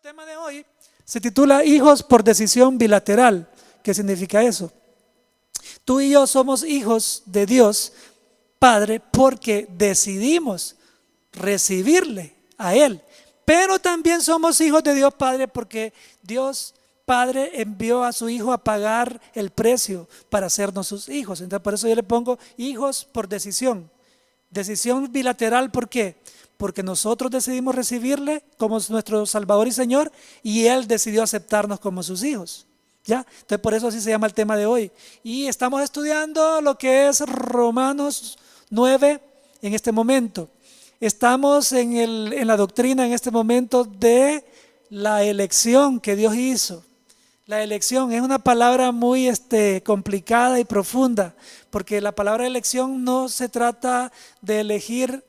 tema de hoy se titula Hijos por decisión bilateral. ¿Qué significa eso? Tú y yo somos hijos de Dios Padre porque decidimos recibirle a Él. Pero también somos hijos de Dios Padre porque Dios Padre envió a su Hijo a pagar el precio para hacernos sus hijos. Entonces por eso yo le pongo hijos por decisión. Decisión bilateral, ¿por qué? Porque nosotros decidimos recibirle como nuestro Salvador y Señor y Él decidió aceptarnos como sus hijos. ¿Ya? Entonces por eso así se llama el tema de hoy. Y estamos estudiando lo que es Romanos 9 en este momento. Estamos en la doctrina en este momento de la elección que Dios hizo. La elección es una palabra muy complicada y profunda, porque la palabra elección no se trata de elegir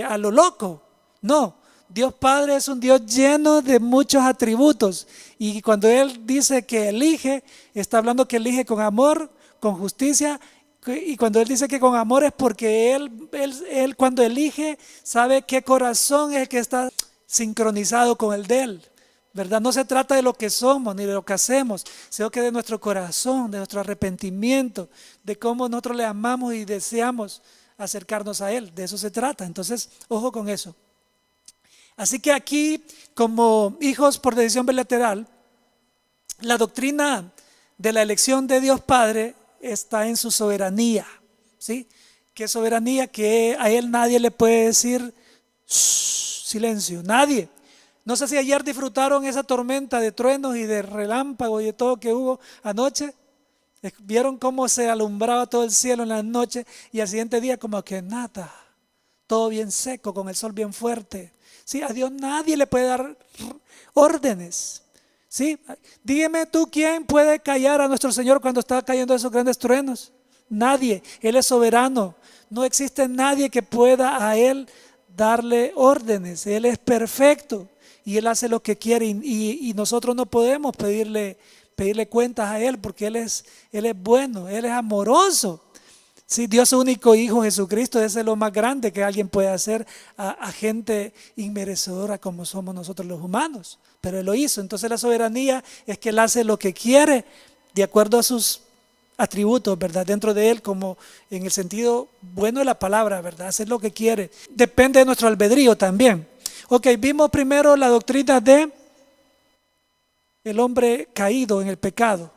a lo loco, no. Dios Padre es un Dios lleno de muchos atributos y cuando Él dice que elige, está hablando que elige con amor, con justicia, y cuando Él dice que con amor es porque Él cuando elige sabe qué corazón es el que está sincronizado con el de Él. ¿Verdad? No se trata de lo que somos ni de lo que hacemos, sino que de nuestro corazón, de nuestro arrepentimiento, de cómo nosotros le amamos y deseamos acercarnos a Él. De eso se trata. Entonces, ojo con eso. Así que aquí, como hijos por decisión bilateral, la doctrina de la elección de Dios Padre está en su soberanía. ¿Sí? ¿Qué soberanía? Que a Él nadie le puede decir silencio, nadie. No sé si ayer disfrutaron esa tormenta de truenos y de relámpagos y de todo que hubo anoche. Vieron cómo se alumbraba todo el cielo en la noche y al siguiente día como que nada, todo bien seco, con el sol bien fuerte. ¿Sí? A Dios nadie le puede dar órdenes. ¿Sí? Dígame tú, ¿quién puede callar a nuestro Señor cuando está cayendo esos grandes truenos? Nadie. Él es soberano. No existe nadie que pueda a Él darle órdenes. Él es perfecto. Y Él hace lo que quiere y nosotros no podemos pedirle cuentas a Él porque Él es bueno, Él es amoroso. Sí, Dios su único Hijo Jesucristo, ese es lo más grande que alguien puede hacer a gente inmerecedora como somos nosotros los humanos. Pero Él lo hizo. Entonces la soberanía es que Él hace lo que quiere de acuerdo a sus atributos, ¿verdad? Dentro de Él, como en el sentido bueno de la palabra, ¿verdad? Hacer lo que quiere. Depende de nuestro albedrío también. Ok, vimos primero la doctrina de el hombre caído en el pecado.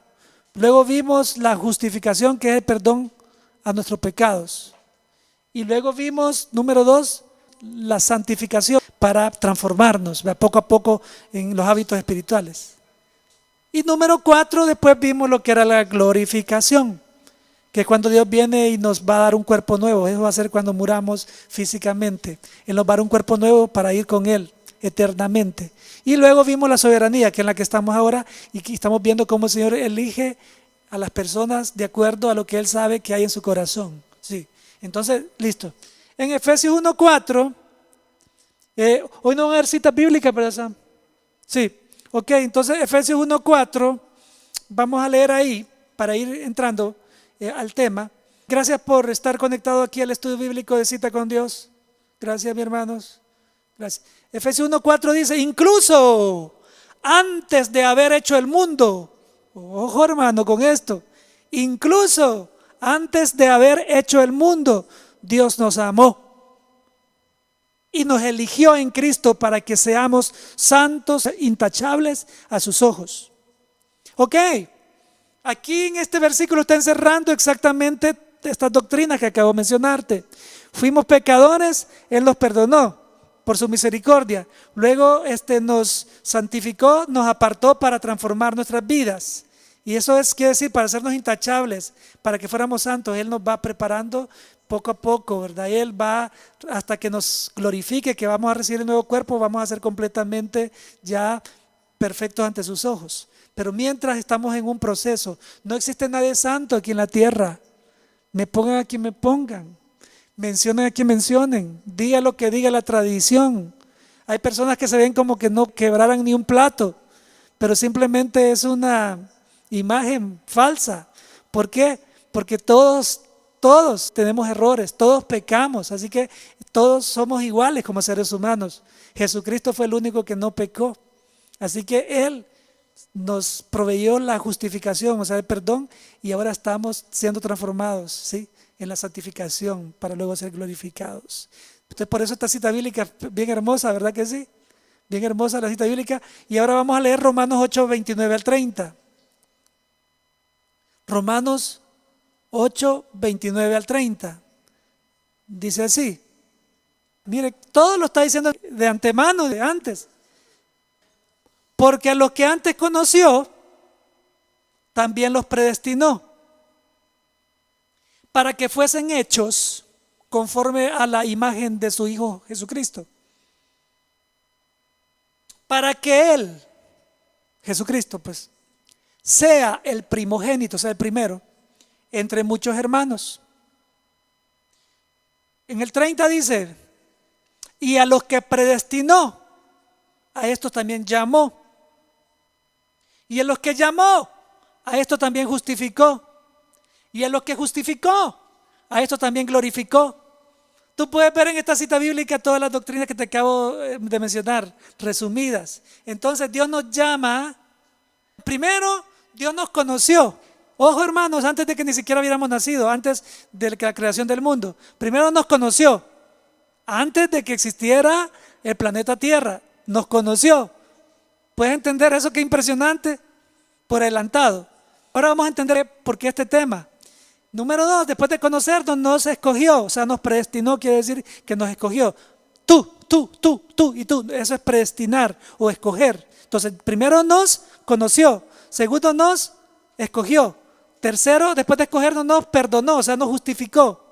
Luego vimos la justificación, que es el perdón a nuestros pecados. Y luego vimos, número 2, la santificación para transformarnos poco a poco en los hábitos espirituales. Y número 4, después vimos lo que era la glorificación, que es cuando Dios viene y nos va a dar un cuerpo nuevo. Eso va a ser cuando muramos físicamente. Él nos va a dar un cuerpo nuevo para ir con Él eternamente. Y luego vimos la soberanía, que es en la que estamos ahora, y que estamos viendo cómo el Señor elige a las personas de acuerdo a lo que Él sabe que hay en su corazón. Sí. Entonces, listo. En Efesios 1:4, hoy no van a ver citas bíblicas, ¿verdad, Sam? Sí. Ok, entonces Efesios 1:4, vamos a leer ahí para ir entrando al tema. Gracias por estar conectado aquí al estudio bíblico de Cita con Dios. Gracias, mis hermanos. Gracias. Efesios 1:4 dice, incluso antes de haber hecho el mundo, ojo hermano con esto, incluso antes de haber hecho el mundo, Dios nos amó y nos eligió en Cristo para que seamos santos, intachables a sus ojos. Ok. Aquí en este versículo está encerrando exactamente estas doctrinas que acabo de mencionarte. Fuimos pecadores, Él nos perdonó por su misericordia. Luego nos santificó, nos apartó para transformar nuestras vidas. Y eso quiere decir para hacernos intachables, para que fuéramos santos. Él nos va preparando poco a poco, ¿verdad? Y Él va hasta que nos glorifique, que vamos a recibir el nuevo cuerpo, vamos a ser completamente ya perfectos ante sus ojos. Pero mientras estamos en un proceso, no existe nadie santo aquí en la tierra. Me pongan a quien me pongan, mencionen a quien mencionen, diga lo que diga la tradición. Hay personas que se ven como que no quebraran ni un plato, pero simplemente es una imagen falsa. ¿Por qué? Porque todos tenemos errores, todos pecamos, así que todos somos iguales como seres humanos. Jesucristo fue el único que no pecó. Así que Él nos proveyó la justificación, o sea, el perdón, y ahora estamos siendo transformados, ¿sí?, en la santificación para luego ser glorificados. Entonces, por eso esta cita bíblica bien hermosa, ¿verdad que sí? Bien hermosa la cita bíblica. Y ahora vamos a leer Romanos 8, 29 al 30. Romanos 8, 29 al 30. Dice así. Mire, todo lo está diciendo de antemano, de antes. Porque a los que antes conoció, también los predestinó, para que fuesen hechos conforme a la imagen de su Hijo Jesucristo. Para que Él, Jesucristo, pues, sea el primogénito, sea el primero, entre muchos hermanos. En el 30 dice, y a los que predestinó, a estos también llamó. Y a los que llamó, a estos también justificó. Y a los que justificó, a estos también glorificó. Tú puedes ver en esta cita bíblica todas las doctrinas que te acabo de mencionar, resumidas. Entonces Dios nos llama. Primero, Dios nos conoció. Ojo, hermanos, antes de que ni siquiera hubiéramos nacido, antes de la creación del mundo. Primero nos conoció. Antes de que existiera el planeta Tierra, nos conoció. ¿Puedes entender eso? Qué impresionante. Por adelantado. Ahora vamos a entender por qué este tema. Número 2, después de conocernos, nos escogió, o sea, nos predestinó, quiere decir que nos escogió. Tú y tú, eso es predestinar o escoger. Entonces, primero nos conoció, segundo nos escogió, tercero, después de escogernos, nos perdonó, o sea, nos justificó.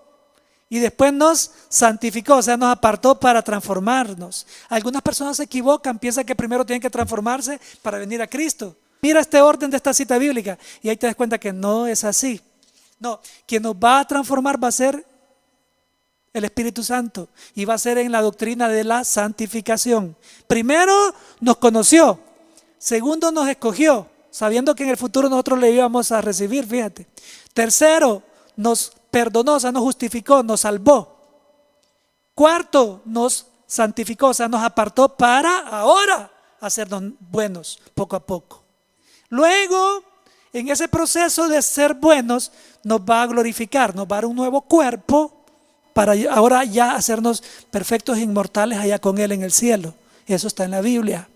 Y después nos santificó, o sea, nos apartó para transformarnos. Algunas personas se equivocan, piensan que primero tienen que transformarse para venir a Cristo. Mira este orden de esta cita bíblica y ahí te das cuenta que no es así. No, quien nos va a transformar va a ser el Espíritu Santo y va a ser en la doctrina de la santificación. Primero nos conoció, segundo nos escogió, sabiendo que en el futuro nosotros le íbamos a recibir, fíjate. Tercero, nos perdonó, o sea, nos justificó, nos salvó. Cuarto, nos santificó, o sea, nos apartó para ahora hacernos buenos poco a poco. Luego, en ese proceso de ser buenos, nos va a glorificar, nos va a dar un nuevo cuerpo para ahora ya hacernos perfectos e inmortales allá con Él en el cielo. Eso está en la Biblia.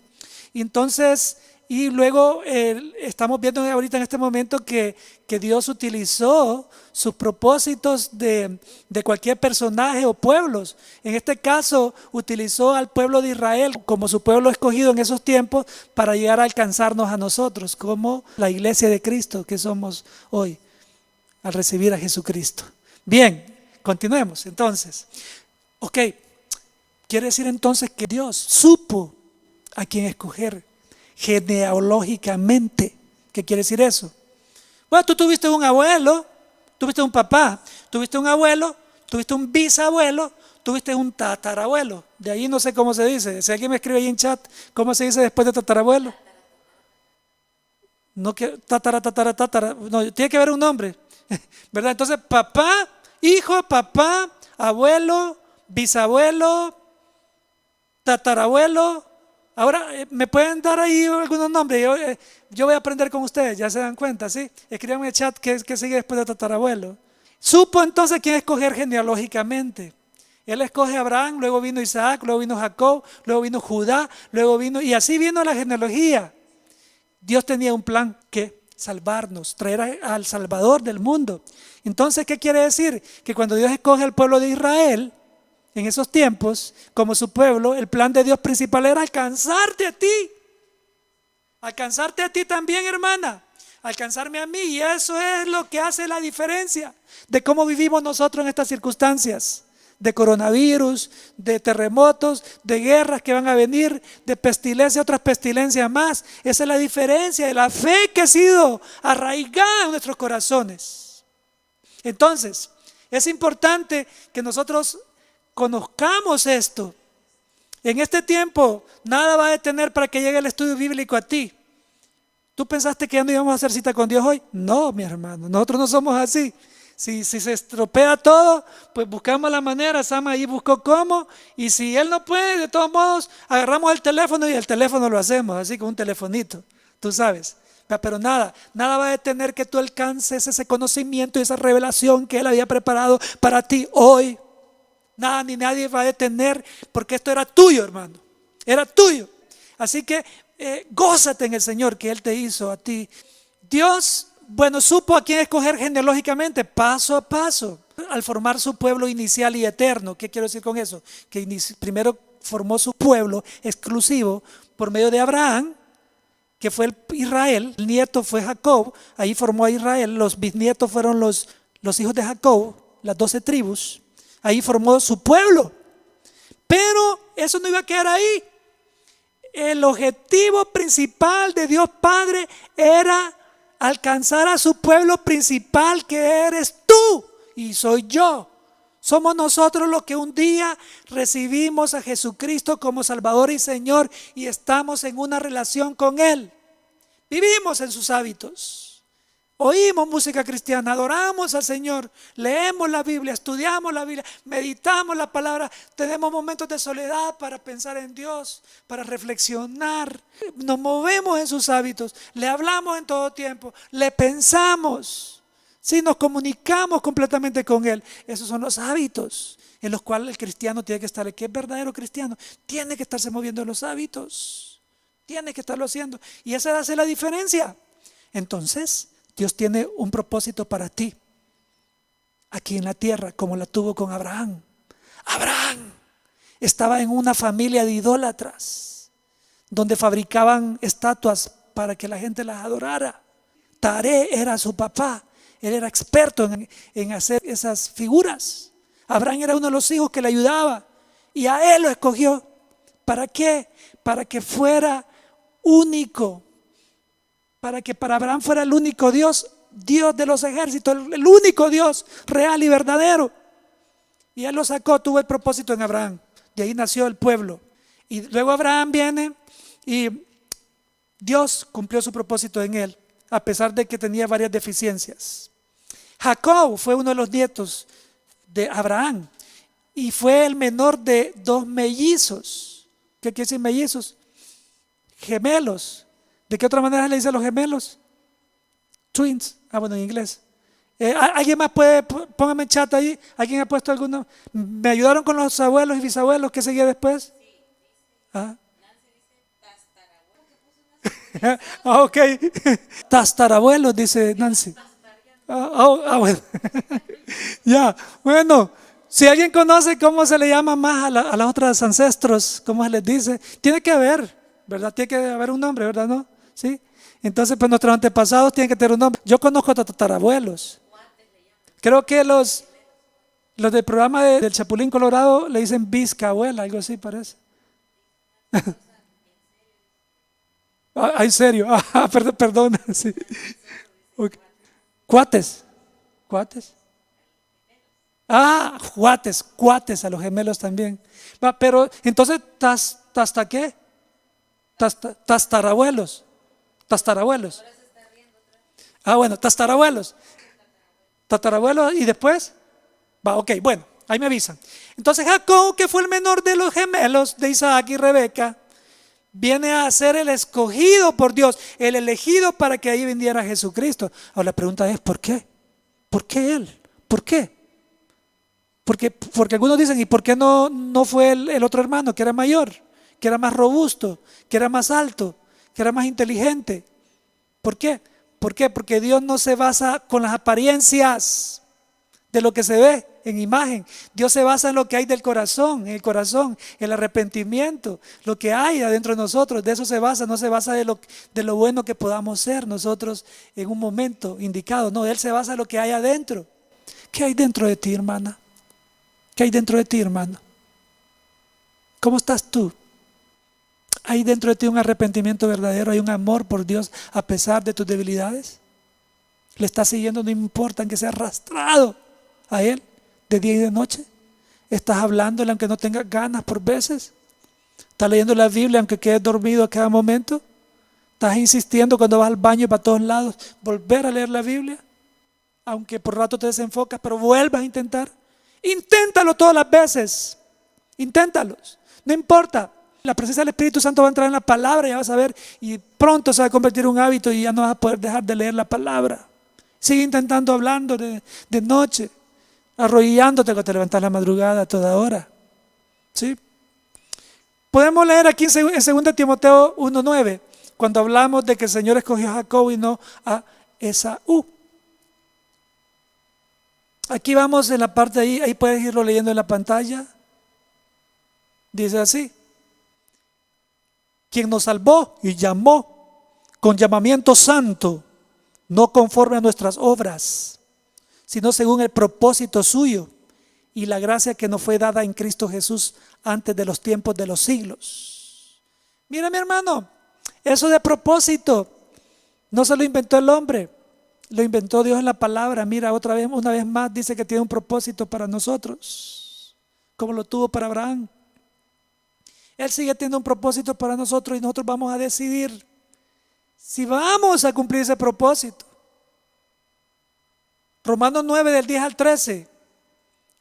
Y entonces, y luego estamos viendo ahorita en este momento que Dios utilizó sus propósitos de cualquier personaje o pueblos. En este caso, utilizó al pueblo de Israel como su pueblo escogido en esos tiempos para llegar a alcanzarnos a nosotros, como la iglesia de Cristo que somos hoy, al recibir a Jesucristo. Bien, continuemos entonces. Ok, quiere decir entonces que Dios supo a quién escoger genealógicamente. ¿Qué quiere decir eso? Bueno, tú tuviste un abuelo, tuviste un papá, tuviste un abuelo, tuviste un bisabuelo, tuviste un tatarabuelo. De ahí no sé cómo se dice. Si alguien me escribe ahí en chat, ¿cómo se dice después de tatarabuelo? No, que tatara, no, tiene que haber un nombre, ¿verdad? Entonces, papá, hijo, papá, abuelo, bisabuelo, tatarabuelo. Ahora, ¿me pueden dar ahí algunos nombres? Yo voy a aprender con ustedes, ya se dan cuenta, ¿sí? Escríbanme en el chat qué sigue después de tatarabuelo. Supo entonces quién escoger genealógicamente. Él escoge a Abraham, luego vino Isaac, luego vino Jacob, luego vino Judá, luego vino, y así vino la genealogía. Dios tenía un plan que salvarnos, traer al Salvador del mundo. Entonces, ¿qué quiere decir? Que cuando Dios escoge al pueblo de Israel, en esos tiempos, como su pueblo, el plan de Dios principal era alcanzarte a ti. Alcanzarte a ti también, hermana. Alcanzarme a mí. Y eso es lo que hace la diferencia de cómo vivimos nosotros en estas circunstancias. De coronavirus, de terremotos, de guerras que van a venir, de pestilencia, otras pestilencias más. Esa es la diferencia de la fe que ha sido arraigada en nuestros corazones. Entonces, es importante que nosotros conozcamos esto. En este tiempo nada va a detener para que llegue el estudio bíblico a ti. ¿Tú pensaste que ya no íbamos a hacer cita con Dios hoy? No, mi hermano, nosotros no somos así. Si se estropea todo, pues buscamos la manera. Sam ahí buscó cómo. Y si él no puede, de todos modos, agarramos el teléfono y el teléfono lo hacemos, así con un telefonito, tú sabes. Pero nada va a detener que tú alcances ese conocimiento y esa revelación que Él había preparado para ti hoy. Nada ni nadie va a detener, porque esto era tuyo, hermano. Era tuyo. Así que gózate en el Señor que Él te hizo a ti. Dios, bueno, supo a quién escoger genealógicamente, paso a paso, al formar su pueblo inicial y eterno. ¿Qué quiero decir con eso? Que primero formó su pueblo exclusivo por medio de Abraham, que fue Israel. El nieto fue Jacob, ahí formó a Israel. Los bisnietos fueron los hijos de Jacob, las 12 tribus. Ahí formó su pueblo. Pero eso no iba a quedar ahí. El objetivo principal de Dios Padre era alcanzar a su pueblo principal, que eres tú y soy yo. Somos nosotros los que un día recibimos a Jesucristo como Salvador y Señor y estamos en una relación con Él. Vivimos en sus hábitos, oímos música cristiana, adoramos al Señor, leemos la Biblia, estudiamos la Biblia, meditamos la palabra, tenemos momentos de soledad para pensar en Dios, para reflexionar, nos movemos en sus hábitos, le hablamos en todo tiempo, le pensamos. Si nos comunicamos completamente con Él, esos son los hábitos en los cuales el cristiano tiene que estar. El que es verdadero cristiano tiene que estarse moviendo en los hábitos, tiene que estarlo haciendo, y esa hace la diferencia. Entonces Dios tiene un propósito para ti aquí en la tierra, como la tuvo con Abraham. Abraham estaba en una familia de idólatras donde fabricaban estatuas para que la gente las adorara. Taré era su papá. Él era experto en hacer esas figuras. Abraham era uno de los hijos que le ayudaba y a él lo escogió. ¿Para qué? Para que fuera único. Para que para Abraham fuera el único Dios, Dios de los ejércitos, el único Dios real y verdadero. Y él lo sacó, tuvo el propósito en Abraham. De ahí nació el pueblo. Y luego Abraham viene y Dios cumplió su propósito en él, a pesar de que tenía varias deficiencias. Jacob fue uno de los nietos de Abraham y fue el menor de 2 mellizos. ¿Qué quiere decir mellizos? Gemelos. ¿De qué otra manera le dicen los gemelos? Twins. Bueno, en inglés. ¿Alguien más puede? Póngame en chat ahí. ¿Alguien ha puesto alguno? ¿Me ayudaron con los abuelos y bisabuelos? ¿Qué seguía después? ¿Ah? Ok. Tastarabuelos, dice Nancy. Bueno. Ya, bueno. Si alguien conoce cómo se le llama más a los otros ancestros, cómo se les dice, tiene que haber, ¿verdad? Tiene que haber un nombre, ¿verdad? ¿No? ¿Sí? Entonces, pues nuestros antepasados tienen que tener un nombre. Yo conozco a tatarabuelos. Creo que los del programa del Chapulín Colorado le dicen bisabuela, algo así parece. En serio, perdón. Sí. Okay. Cuates. Cuates a los gemelos también. Pero entonces, ¿hasta qué? Tastarabuelos. Bueno, tatarabuelos y después. Ok, bueno, ahí me avisan. Entonces Jacob, que fue el menor de los gemelos de Isaac y Rebeca, viene a ser el escogido por Dios, el elegido para que ahí viniera Jesucristo. Ahora la pregunta es, ¿por qué? ¿Por qué él? ¿Por qué? Porque algunos dicen, ¿y por qué no fue el otro hermano que era mayor, que era más robusto, que era más alto, que era más inteligente? ¿Por qué? ¿Por qué? Porque Dios no se basa con las apariencias de lo que se ve en imagen. Dios se basa en lo que hay del corazón, en el corazón, el arrepentimiento, lo que hay adentro de nosotros. De eso se basa, no se basa de lo bueno que podamos ser nosotros en un momento indicado. No, Él se basa en lo que hay adentro. ¿Qué hay dentro de ti, hermana? ¿Qué hay dentro de ti, hermano? ¿Cómo estás tú? ¿Hay dentro de ti un arrepentimiento verdadero? ¿Hay un amor por Dios a pesar de tus debilidades? ¿Le estás siguiendo? No importa que sea arrastrado a Él de día y de noche. ¿Estás hablándole aunque no tengas ganas por veces? ¿Estás leyendo la Biblia aunque quedes dormido a cada momento? ¿Estás insistiendo cuando vas al baño y para todos lados volver a leer la Biblia? aunque por rato te desenfocas, pero vuelvas a intentar. Inténtalo todas las veces. Inténtalos. No importa. La presencia del Espíritu Santo va a entrar en la palabra, ya vas a ver, y pronto se va a convertir en un hábito y ya no vas a poder dejar de leer la palabra. Sigue intentando hablando de noche, arrodillándote cuando te levantas a la madrugada a toda hora. ¿Sí? Podemos leer aquí en 2 Timoteo 1:9, cuando hablamos de que el Señor escogió a Jacob y no a Esaú. Aquí vamos en la parte ahí puedes irlo leyendo en la pantalla. Dice así: quien nos salvó y llamó con llamamiento santo, no conforme a nuestras obras, sino según el propósito suyo y la gracia que nos fue dada en Cristo Jesús antes de los tiempos de los siglos. Mira, mi hermano, eso de propósito no se lo inventó el hombre, lo inventó Dios en la palabra. Mira, una vez más dice que tiene un propósito para nosotros, como lo tuvo para Abraham. Él sigue teniendo un propósito para nosotros y nosotros vamos a decidir si vamos a cumplir ese propósito. Romanos 9 del 10 al 13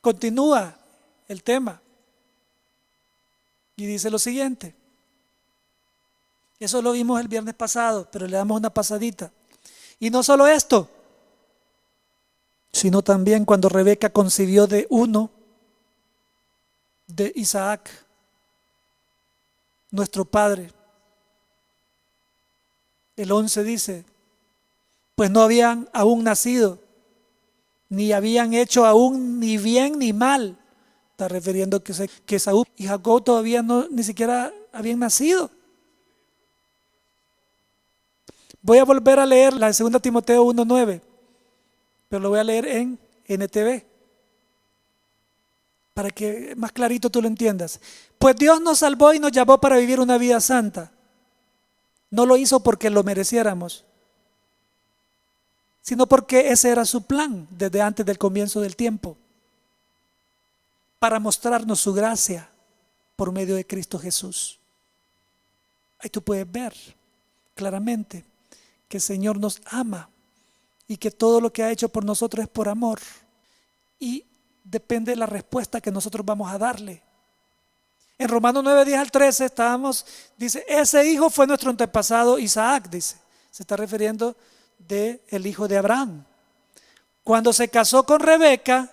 continúa el tema y dice lo siguiente. Eso lo vimos el viernes pasado, pero le damos una pasadita. Y no solo esto, sino también cuando Rebeca concibió de Isaac, nuestro padre. El 11 dice: pues no habían aún nacido, ni habían hecho aún ni bien ni mal. Está refiriendo que Esaú y Jacob todavía ni siquiera habían nacido. Voy a volver a leer la de 2 Timoteo 1:9, pero lo voy a leer en NTV, para que más clarito tú lo entiendas. Pues Dios nos salvó y nos llamó para vivir una vida santa. No lo hizo porque lo mereciéramos, sino porque ese era su plan desde antes del comienzo del tiempo, para mostrarnos su gracia por medio de Cristo Jesús. Ahí tú puedes ver claramente que el Señor nos ama y que todo lo que ha hecho por nosotros es por amor, y depende de la respuesta que nosotros vamos a darle. En Romanos 9, 10 al 13 dice: ese hijo fue nuestro antepasado Isaac, dice. Se está refiriendo del hijo de Abraham. Cuando se casó con Rebeca,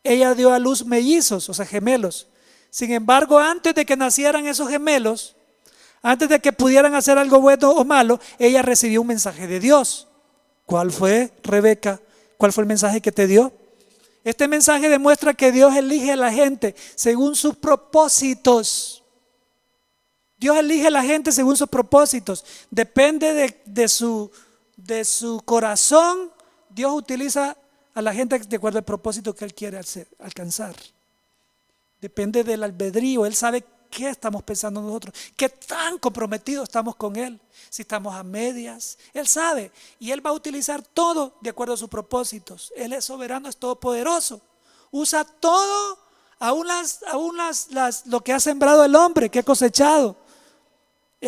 ella dio a luz mellizos, o sea, gemelos. Sin embargo, antes de que nacieran esos gemelos, antes de que pudieran hacer algo bueno o malo, ella recibió un mensaje de Dios. ¿Cuál fue, Rebeca? ¿Cuál fue el mensaje que te dio? Este mensaje demuestra que Dios elige a la gente según sus propósitos. Dios elige a la gente según sus propósitos. Depende de su corazón. Dios utiliza a la gente de acuerdo al propósito que Él quiere alcanzar. Depende del albedrío. Él sabe qué estamos pensando nosotros, qué tan comprometidos estamos con Él, si estamos a medias. Él sabe, y Él va a utilizar todo de acuerdo a sus propósitos. Él es soberano, es todopoderoso. Usa todo, aún lo que ha sembrado el hombre, que ha cosechado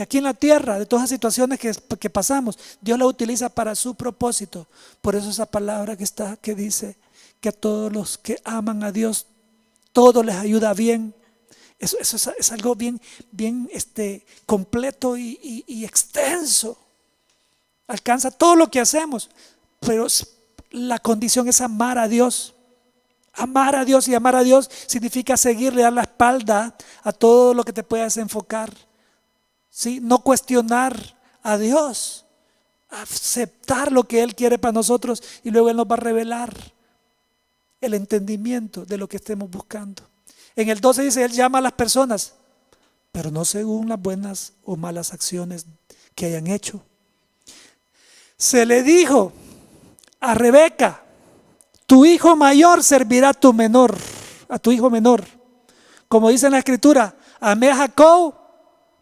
aquí en la tierra, de todas las situaciones que pasamos. Dios la utiliza para su propósito. Por eso esa palabra que dice que a todos los que aman a Dios, todo les ayuda bien. Eso es algo bien completo y extenso. Alcanza todo lo que hacemos, pero la condición es amar a Dios. Amar a Dios, y amar a Dios significa seguirle, dar la espalda a todo lo que te pueda desenfocar. ¿Sí? No cuestionar a Dios, aceptar lo que Él quiere para nosotros, y luego Él nos va a revelar el entendimiento de lo que estemos buscando. En el 12 dice: Él llama a las personas, pero no según las buenas o malas acciones que hayan hecho. Se le dijo a Rebeca: tu hijo mayor servirá a tu hijo menor. Como dice en la escritura: amé a Jacob,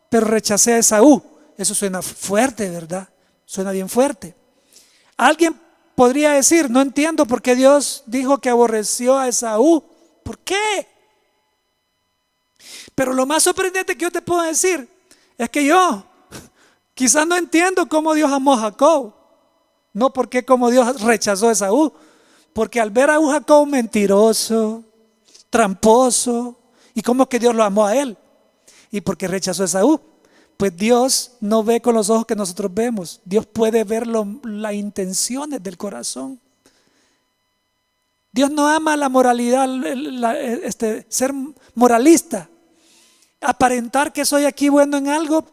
pero rechacé a Esaú. Eso suena fuerte, ¿verdad? Suena bien fuerte. Alguien podría decir: no entiendo por qué Dios dijo que aborreció a Esaú. ¿Por qué? Pero lo más sorprendente que yo te puedo decir es que yo quizás no entiendo cómo Dios amó a Jacob, no porque cómo Dios rechazó a Esaú. Porque al ver a un Jacob mentiroso, tramposo, ¿y cómo que Dios lo amó a él? ¿Y porque rechazó a Esaú? Pues Dios no ve con los ojos que nosotros vemos. Dios puede ver las intenciones del corazón. Dios no ama la moralidad, ser moralista, aparentar que soy aquí bueno en algo,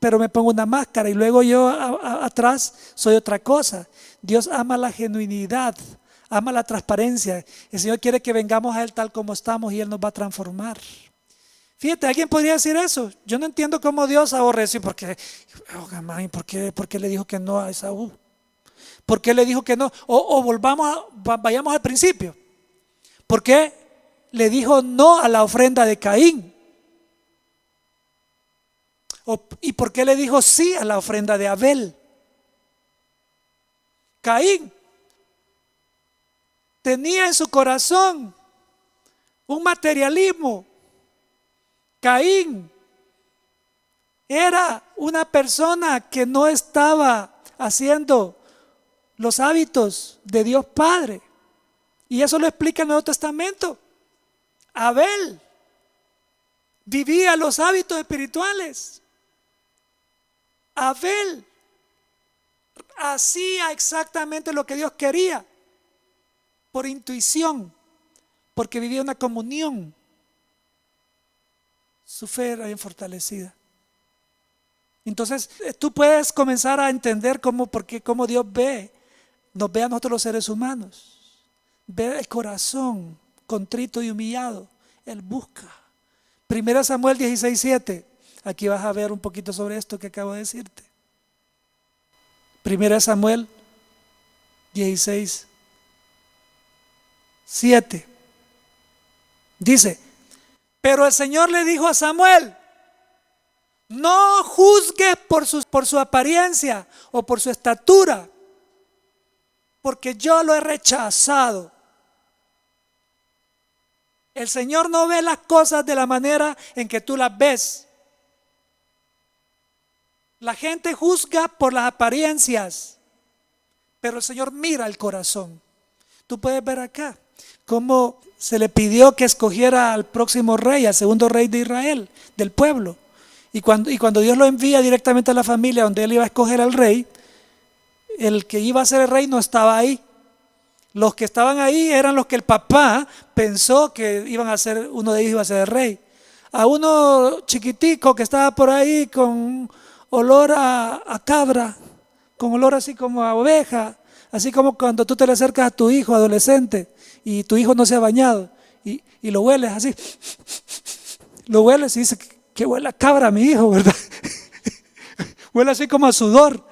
pero me pongo una máscara y luego yo atrás soy otra cosa. Dios ama la genuinidad, ama la transparencia. El Señor quiere que vengamos a Él tal como estamos y Él nos va a transformar. Fíjate, alguien podría decir eso. Yo no entiendo cómo Dios aborreció. ¿Por qué le dijo que no a Esaú? ¿Por qué le dijo que no? Vayamos al principio. ¿Por qué le dijo no a la ofrenda de Caín? ¿Y por qué le dijo sí a la ofrenda de Abel? Caín tenía en su corazón un materialismo. Caín era una persona que no estaba haciendo los hábitos de Dios Padre. Y eso lo explica el Nuevo Testamento. Abel vivía los hábitos espirituales. Abel hacía exactamente lo que Dios quería por intuición, porque vivía una comunión. Su fe era bien fortalecida. Entonces tú puedes comenzar a entender cómo Dios nos ve a nosotros los seres humanos. Ve el corazón contrito y humillado. Él busca. 1 Samuel 16:7. Aquí vas a ver un poquito sobre esto que acabo de decirte. 1 Samuel 16:7. Dice: pero el Señor le dijo a Samuel: no juzgues por su apariencia o por su estatura, porque yo lo he rechazado. El Señor no ve las cosas de la manera en que tú las ves. La gente juzga por las apariencias, pero el Señor mira el corazón. Tú puedes ver acá cómo se le pidió que escogiera al próximo rey, al segundo rey de Israel, del pueblo. Y cuando Dios lo envía directamente a la familia donde él iba a escoger al rey, el que iba a ser el rey no estaba ahí. Los que estaban ahí eran los que el papá pensó que uno de ellos iba a ser el rey. A uno chiquitico que estaba por ahí con olor a cabra, con olor así como a oveja, así como cuando tú te le acercas a tu hijo adolescente y tu hijo no se ha bañado y lo hueles así, lo hueles y dice que huele a cabra mi hijo, ¿verdad? Huele así como a sudor,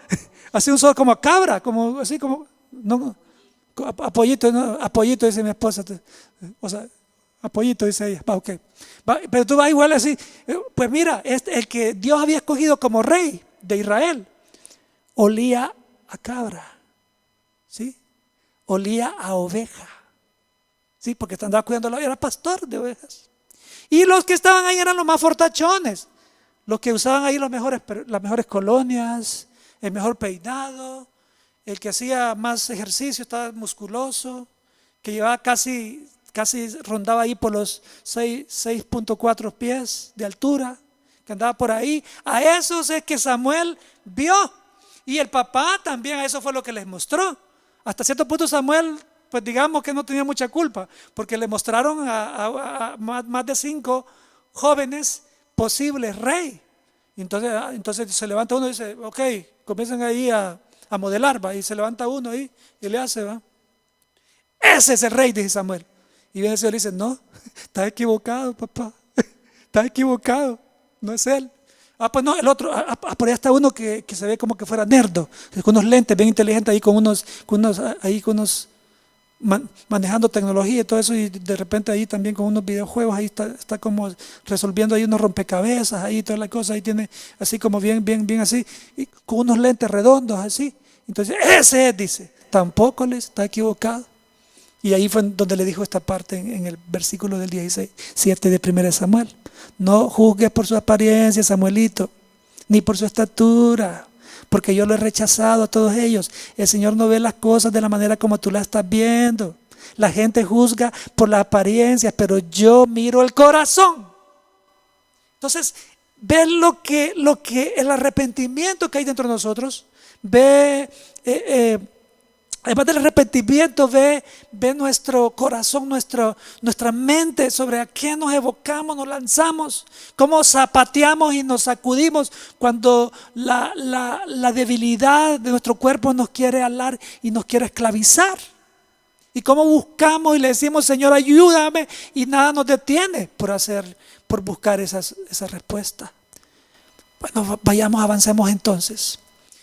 así un sudor como a cabra, como así como, no, a pollito, no, a pollito dice mi esposa, o sea, a pollito dice ella, va, ok. Pero tú vas y huele así. Pues mira, el que Dios había escogido como rey de Israel olía a cabra, ¿sí? Olía a oveja, ¿sí? Porque andaba cuidando, era pastor de ovejas. Y los que estaban ahí eran los más fortachones, los que usaban ahí las mejores colonias, el mejor peinado, el que hacía más ejercicio, estaba musculoso, que llevaba casi rondaba ahí por los 6.4 pies de altura, que andaba por ahí. A esos es que Samuel vio, y el papá también a eso fue lo que les mostró. Hasta cierto punto Samuel, pues digamos que no tenía mucha culpa, porque le mostraron a más de 5 jóvenes posibles rey. Entonces se levanta uno y dice, ok, comienzan ahí a modelar, ¿va? Y se levanta uno ahí y le hace, ¿va? Ese es el rey, dice Samuel. Y viene el Señor y dice, no, estás equivocado, papá, estás equivocado, no es él. Pues no, el otro, por ahí está uno que se ve como que fuera nerdo, con unos lentes bien inteligentes ahí, con unos manejando tecnología y todo eso, y de repente ahí también con unos videojuegos, ahí está como resolviendo ahí unos rompecabezas, ahí toda la cosa, ahí tiene así como bien así, y con unos lentes redondos así. Entonces, ese es, dice, tampoco les está equivocado. Y ahí fue donde le dijo esta parte en el versículo del 16:7 de 1 Samuel. No juzgues por su apariencia, Samuelito, ni por su estatura, porque yo lo he rechazado a todos ellos. El Señor no ve las cosas de la manera como tú las estás viendo. La gente juzga por las apariencias, pero yo miro el corazón. Entonces, ver lo que el arrepentimiento que hay dentro de nosotros, ve, además del arrepentimiento, ve nuestro corazón, nuestra mente, sobre a qué nos evocamos, nos lanzamos, cómo zapateamos y nos sacudimos cuando la debilidad de nuestro cuerpo nos quiere alar y nos quiere esclavizar. Y cómo buscamos y le decimos, Señor, ayúdame, y nada nos detiene por buscar esa respuesta. Bueno, avancemos entonces.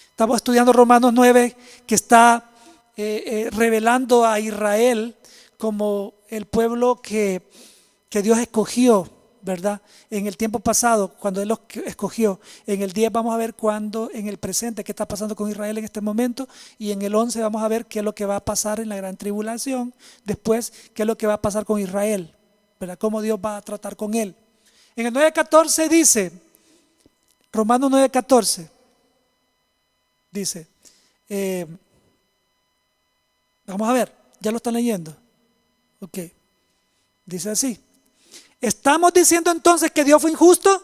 Estamos estudiando Romanos 9, que está revelando a Israel como el pueblo que Dios escogió, ¿verdad? En el tiempo pasado, cuando Él los escogió. En el 10 vamos a ver en el presente, qué está pasando con Israel en este momento. Y en el 11 vamos a ver qué es lo que va a pasar en la gran tribulación. Después, qué es lo que va a pasar con Israel, ¿verdad? Cómo Dios va a tratar con él. En el 9:14 dice, Romanos 9:14, dice, vamos a ver, ya lo están leyendo. Ok, dice así. ¿Estamos diciendo entonces que Dios fue injusto?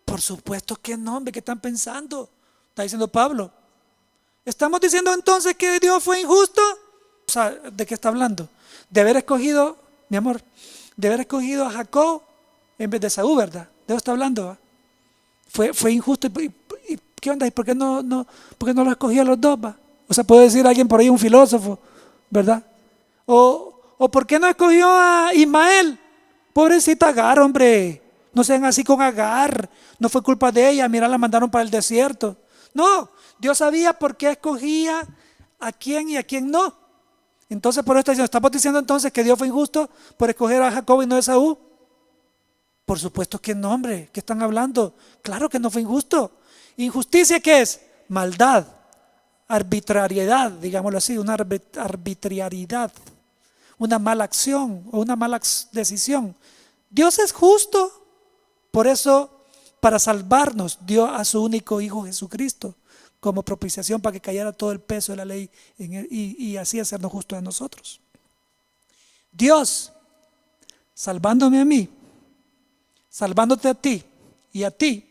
Por supuesto que no, hombre, ¿qué están pensando? Está diciendo Pablo. ¿Estamos diciendo entonces que Dios fue injusto? O sea, ¿de qué está hablando? De haber escogido, mi amor, de haber escogido a Jacob en vez de Esaú, ¿verdad? De eso está hablando, ¿va? Fue injusto. ¿Y qué onda? ¿Y por qué no lo escogió a los dos, va? O sea, puede decir alguien por ahí, un filósofo, ¿verdad? O ¿por qué no escogió a Ismael? Pobrecita Agar, hombre, no sean así con Agar, no fue culpa de ella, mira, la mandaron para el desierto. No, Dios sabía por qué escogía a quién y a quién no. Entonces por esto estamos diciendo entonces que Dios fue injusto por escoger a Jacob y no a Esaú. Por supuesto que no, hombre, ¿qué están hablando? Claro que no fue injusto. ¿Injusticia qué es? Maldad, arbitrariedad, digámoslo así, una arbitrariedad, una mala acción o una mala decisión. Dios es justo, por eso para salvarnos dio a su único Hijo Jesucristo como propiciación para que cayera todo el peso de la ley en él, y así hacernos justos a nosotros. Dios, salvándome a mí, salvándote a ti y a ti,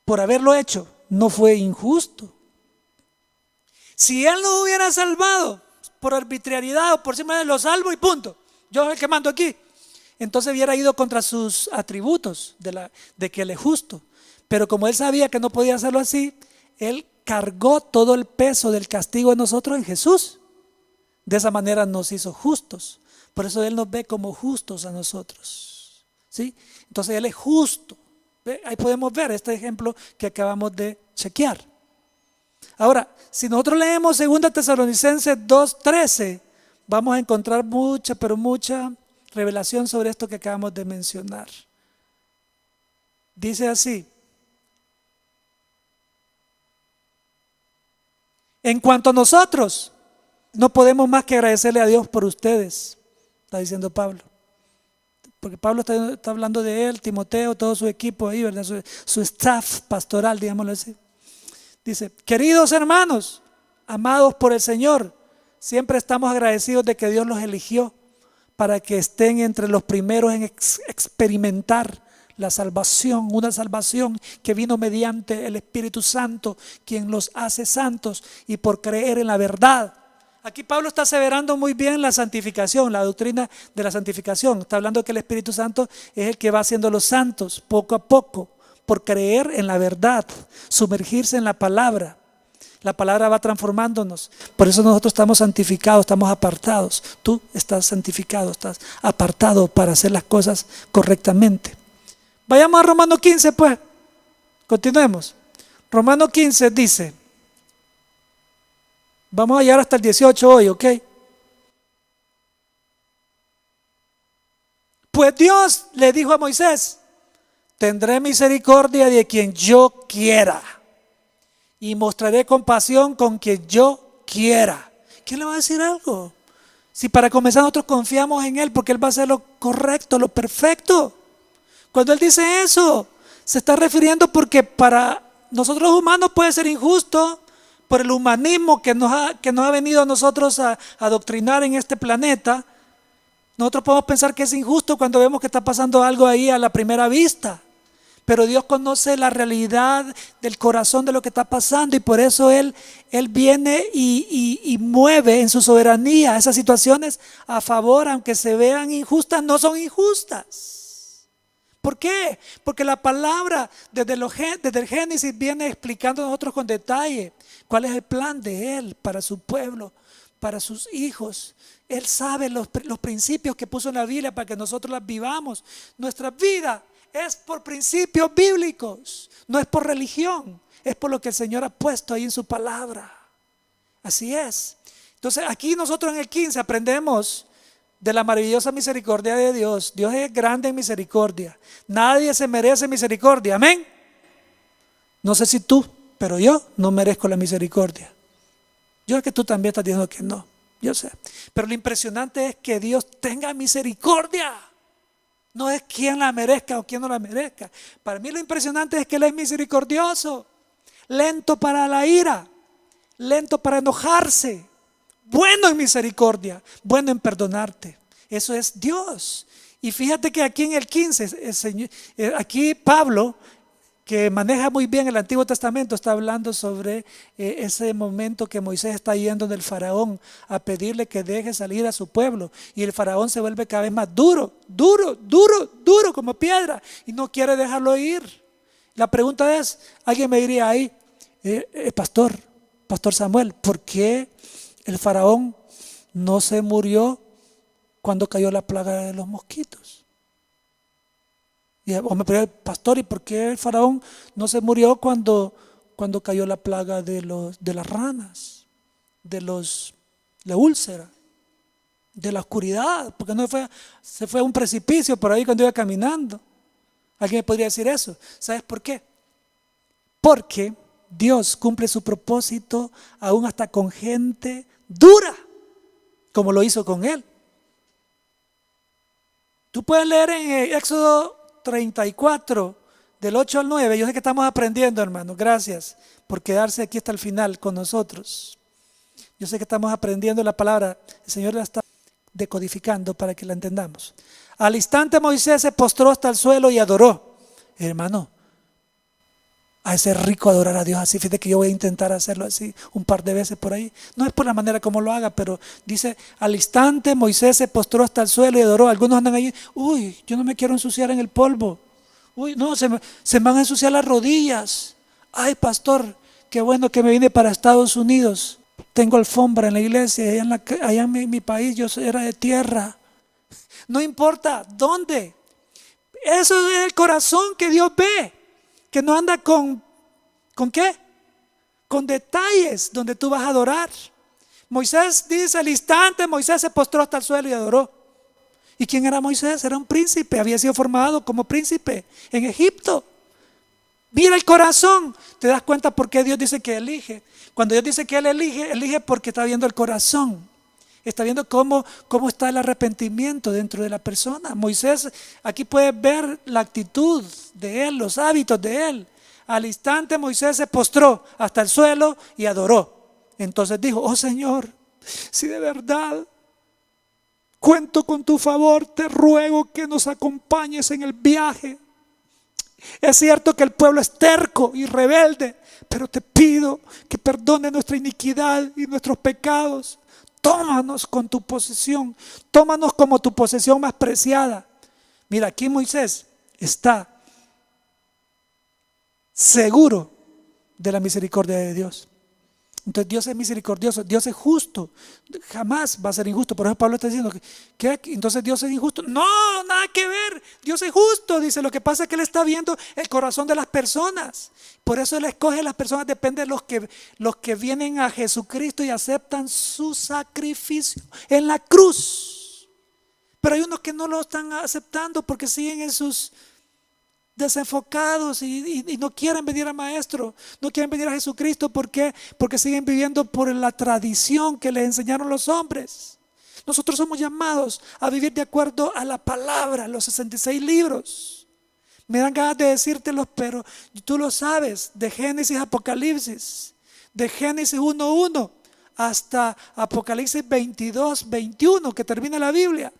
por haberlo hecho, no fue injusto. Si Él no hubiera salvado por arbitrariedad o por simplemente lo salvo y punto, yo soy el que mando aquí, entonces hubiera ido contra sus atributos de que Él es justo. Pero como Él sabía que no podía hacerlo así, Él cargó todo el peso del castigo de nosotros en Jesús. De esa manera nos hizo justos. Por eso Él nos ve como justos a nosotros, ¿sí? Entonces Él es justo. ¿Ve? Ahí podemos ver este ejemplo que acabamos de chequear. Ahora, si nosotros leemos 2 Tesalonicenses 2:13, vamos a encontrar mucha revelación sobre esto que acabamos de mencionar. Dice así: en cuanto a nosotros, no podemos más que agradecerle a Dios por ustedes, está diciendo Pablo. Porque Pablo está hablando de él, Timoteo, todo su equipo ahí, ¿verdad? Su staff pastoral, digámoslo así. Dice: queridos hermanos, amados por el Señor, siempre estamos agradecidos de que Dios los eligió para que estén entre los primeros en experimentar la salvación, una salvación que vino mediante el Espíritu Santo, quien los hace santos, y por creer en la verdad. Aquí Pablo está aseverando muy bien la santificación, la doctrina de la santificación. Está hablando que el Espíritu Santo es el que va haciendo los santos poco a poco, por creer en la verdad, sumergirse en la palabra. La palabra va transformándonos. Por eso nosotros estamos santificados, estamos apartados. Tú estás santificado, estás apartado para hacer las cosas correctamente. Vayamos a Romanos 15, pues. Continuemos. Romanos 15 dice, vamos a llegar hasta el 18 hoy, ¿ok? Pues Dios le dijo a Moisés: tendré misericordia de quien yo quiera y mostraré compasión con quien yo quiera. ¿Quién le va a decir algo? Si para comenzar nosotros confiamos en Él, porque Él va a hacer lo correcto, lo perfecto. Cuando Él dice eso, se está refiriendo porque para nosotros humanos puede ser injusto, por el humanismo que nos ha venido a nosotros a adoctrinar en este planeta, nosotros podemos pensar que es injusto cuando vemos que está pasando algo ahí a la primera vista. Pero Dios conoce la realidad del corazón de lo que está pasando, y por eso Él viene y mueve en su soberanía esas situaciones a favor, aunque se vean injustas, no son injustas. ¿Por qué? Porque la palabra desde el Génesis viene explicando a nosotros con detalle cuál es el plan de Él para su pueblo, para sus hijos. Él sabe los principios que puso en la Biblia para que nosotros las vivamos. Nuestra vida es por principios bíblicos, no es por religión, es por lo que el Señor ha puesto ahí en su palabra. Así es. Entonces aquí nosotros en el 15 aprendemos de la maravillosa misericordia de Dios. Dios es grande en misericordia. Nadie se merece misericordia, amén. No sé si tú, pero yo no merezco la misericordia. Yo sé que tú también estás diciendo que no, yo sé. Pero lo impresionante es que Dios tenga misericordia. No es quién la merezca o quién no la merezca. Para mí lo impresionante es que Él es misericordioso, lento para la ira, lento para enojarse, bueno en misericordia, bueno en perdonarte. Eso es Dios. Y fíjate que aquí en el 15, aquí Pablo, que maneja muy bien el Antiguo Testamento, está hablando sobre ese momento que Moisés está yendo del faraón a pedirle que deje salir a su pueblo, y el faraón se vuelve cada vez más duro como piedra y no quiere dejarlo ir. La pregunta es, alguien me diría ahí, Pastor Samuel, ¿por qué el faraón no se murió cuando cayó la plaga de los mosquitos? O me pregunta, pastor, ¿y por qué el faraón no se murió cuando cayó la plaga de las ranas, la úlcera, de la oscuridad? Porque no se fue a un precipicio por ahí cuando iba caminando. ¿Alguien me podría decir eso? ¿Sabes por qué? Porque Dios cumple su propósito aún hasta con gente dura, como lo hizo con él. Tú puedes leer en Éxodo 34, del 8 al 9. Yo sé que estamos aprendiendo, hermanos. Gracias por quedarse aquí hasta el final con nosotros. Yo sé que estamos aprendiendo la palabra. El Señor la está decodificando para que la entendamos. Al instante Moisés se postró hasta el suelo y adoró. Hermano, a ese rico adorar a Dios así. Fíjate que yo voy a intentar hacerlo así un par de veces por ahí. No es por la manera como lo haga, pero dice, al instante Moisés se postró hasta el suelo y adoró. Algunos andan allí, uy, yo no me quiero ensuciar en el polvo. Uy, no, se me van a ensuciar las rodillas. Ay, pastor, qué bueno que me vine para Estados Unidos. Tengo alfombra en la iglesia, allá en mi país yo era de tierra. No importa dónde. Eso es el corazón que Dios ve. Que no anda ¿con qué? Con detalles donde tú vas a adorar. Moisés dice, al instante Moisés se postró hasta el suelo y adoró. ¿Y quién era Moisés? Era un príncipe, había sido formado como príncipe en Egipto. Mira el corazón. ¿Te das cuenta por qué Dios dice que elige? Cuando Dios dice que Él elige porque está viendo el corazón. Está viendo cómo está el arrepentimiento dentro de la persona. Moisés, aquí puedes ver la actitud de él, los hábitos de él. Al instante Moisés se postró hasta el suelo y adoró. Entonces dijo, oh Señor, si de verdad cuento con tu favor, te ruego que nos acompañes en el viaje. Es cierto que el pueblo es terco y rebelde, pero te pido que perdone nuestra iniquidad y nuestros pecados. Tómanos con tu posesión, tómanos como tu posesión más preciada. Mira, aquí Moisés está seguro de la misericordia de Dios. Entonces Dios es misericordioso, Dios es justo, jamás va a ser injusto. Por eso Pablo está diciendo que entonces Dios es injusto. No, nada que ver, Dios es justo. Dice, lo que pasa es que Él está viendo el corazón de las personas. Por eso Él escoge a las personas, depende de los que vienen a Jesucristo y aceptan su sacrificio en la cruz. Pero hay unos que no lo están aceptando porque siguen en sus desenfocados y no quieren venir al Maestro, no quieren venir a Jesucristo. ¿Por qué? Porque siguen viviendo por la tradición que les enseñaron los hombres. Nosotros somos llamados a vivir de acuerdo a la palabra, los 66 libros. Me dan ganas de decírtelos, pero tú lo sabes, de Génesis a Apocalipsis, de Génesis 1:1 hasta Apocalipsis 22:21, que termina la Biblia.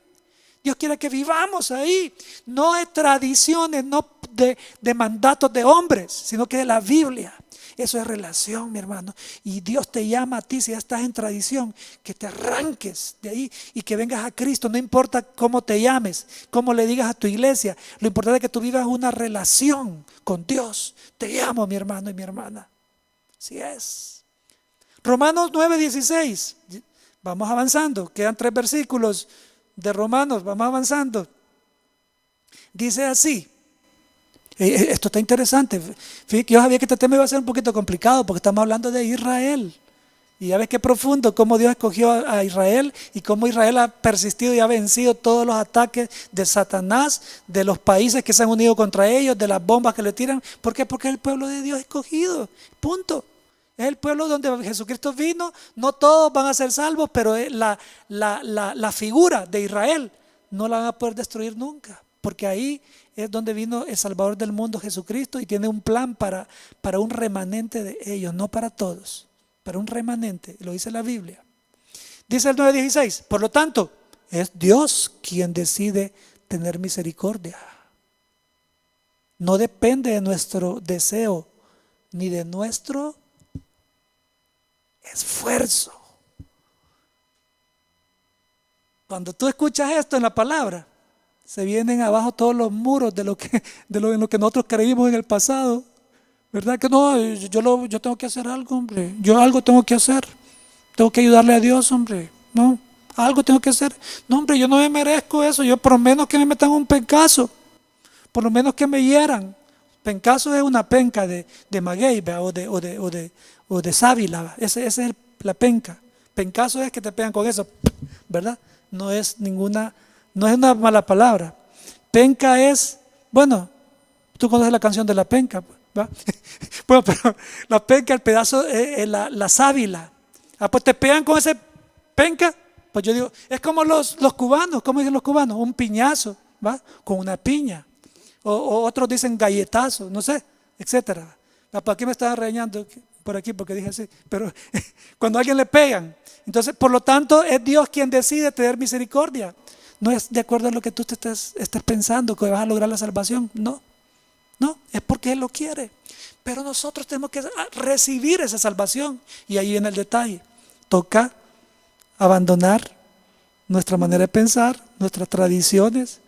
Dios quiere que vivamos ahí, no de tradiciones, no de mandatos de hombres, sino que de la Biblia. Eso es relación, mi hermano. Y Dios te llama a ti, si ya estás en tradición, que te arranques de ahí y que vengas a Cristo. No importa cómo te llames, cómo le digas a tu iglesia. Lo importante es que tú vivas una relación con Dios. Te amo, mi hermano y mi hermana. Así es. Romanos 9:16. Vamos avanzando. Quedan 3 versículos de Romanos. Vamos avanzando. Dice así. Esto está interesante. Fíjate que yo sabía que este tema iba a ser un poquito complicado porque estamos hablando de Israel. Y ya ves qué profundo cómo Dios escogió a Israel y cómo Israel ha persistido y ha vencido todos los ataques de Satanás, de los países que se han unido contra ellos, de las bombas que le tiran. ¿Por qué? Porque es el pueblo de Dios escogido. Punto. Es el pueblo donde Jesucristo vino. No todos van a ser salvos, pero la figura de Israel no la van a poder destruir nunca. Porque ahí es donde vino el Salvador del mundo, Jesucristo, y tiene un plan para un remanente de ellos, no para todos, para un remanente, lo dice la Biblia. Dice el 9:16, por lo tanto, es Dios quien decide tener misericordia. No depende de nuestro deseo, ni de nuestro esfuerzo. Cuando tú escuchas esto en la palabra, se vienen abajo todos los muros en lo que nosotros creímos en el pasado. ¿Verdad que no? Yo tengo que hacer algo, hombre. Yo algo tengo que hacer. Tengo que ayudarle a Dios, hombre. No, algo tengo que hacer. No, hombre, yo no me merezco eso. Yo por lo menos que me metan un pencazo. Por lo menos que me hieran. Pencazo es una penca de maguey, o de sábila. Esa es la penca. Pencazo es que te pegan con eso, ¿verdad? No es una mala palabra. Penca es, bueno, tú conoces la canción de la penca, ¿va? Bueno, pero la penca, el pedazo, la sábila. Pues te pegan con ese penca. Pues yo digo, es como los cubanos, ¿cómo dicen los cubanos? Un piñazo, ¿va? Con una piña. O otros dicen galletazo, no sé, etcétera. Por aquí me estaban regañando, por aquí porque dije así, pero cuando a alguien le pegan. Entonces, por lo tanto, es Dios quien decide tener misericordia. No es de acuerdo a lo que tú estés pensando que vas a lograr la salvación. No, es porque Él lo quiere. Pero nosotros tenemos que recibir esa salvación. Y ahí viene el detalle. Toca abandonar nuestra manera de pensar, nuestras tradiciones,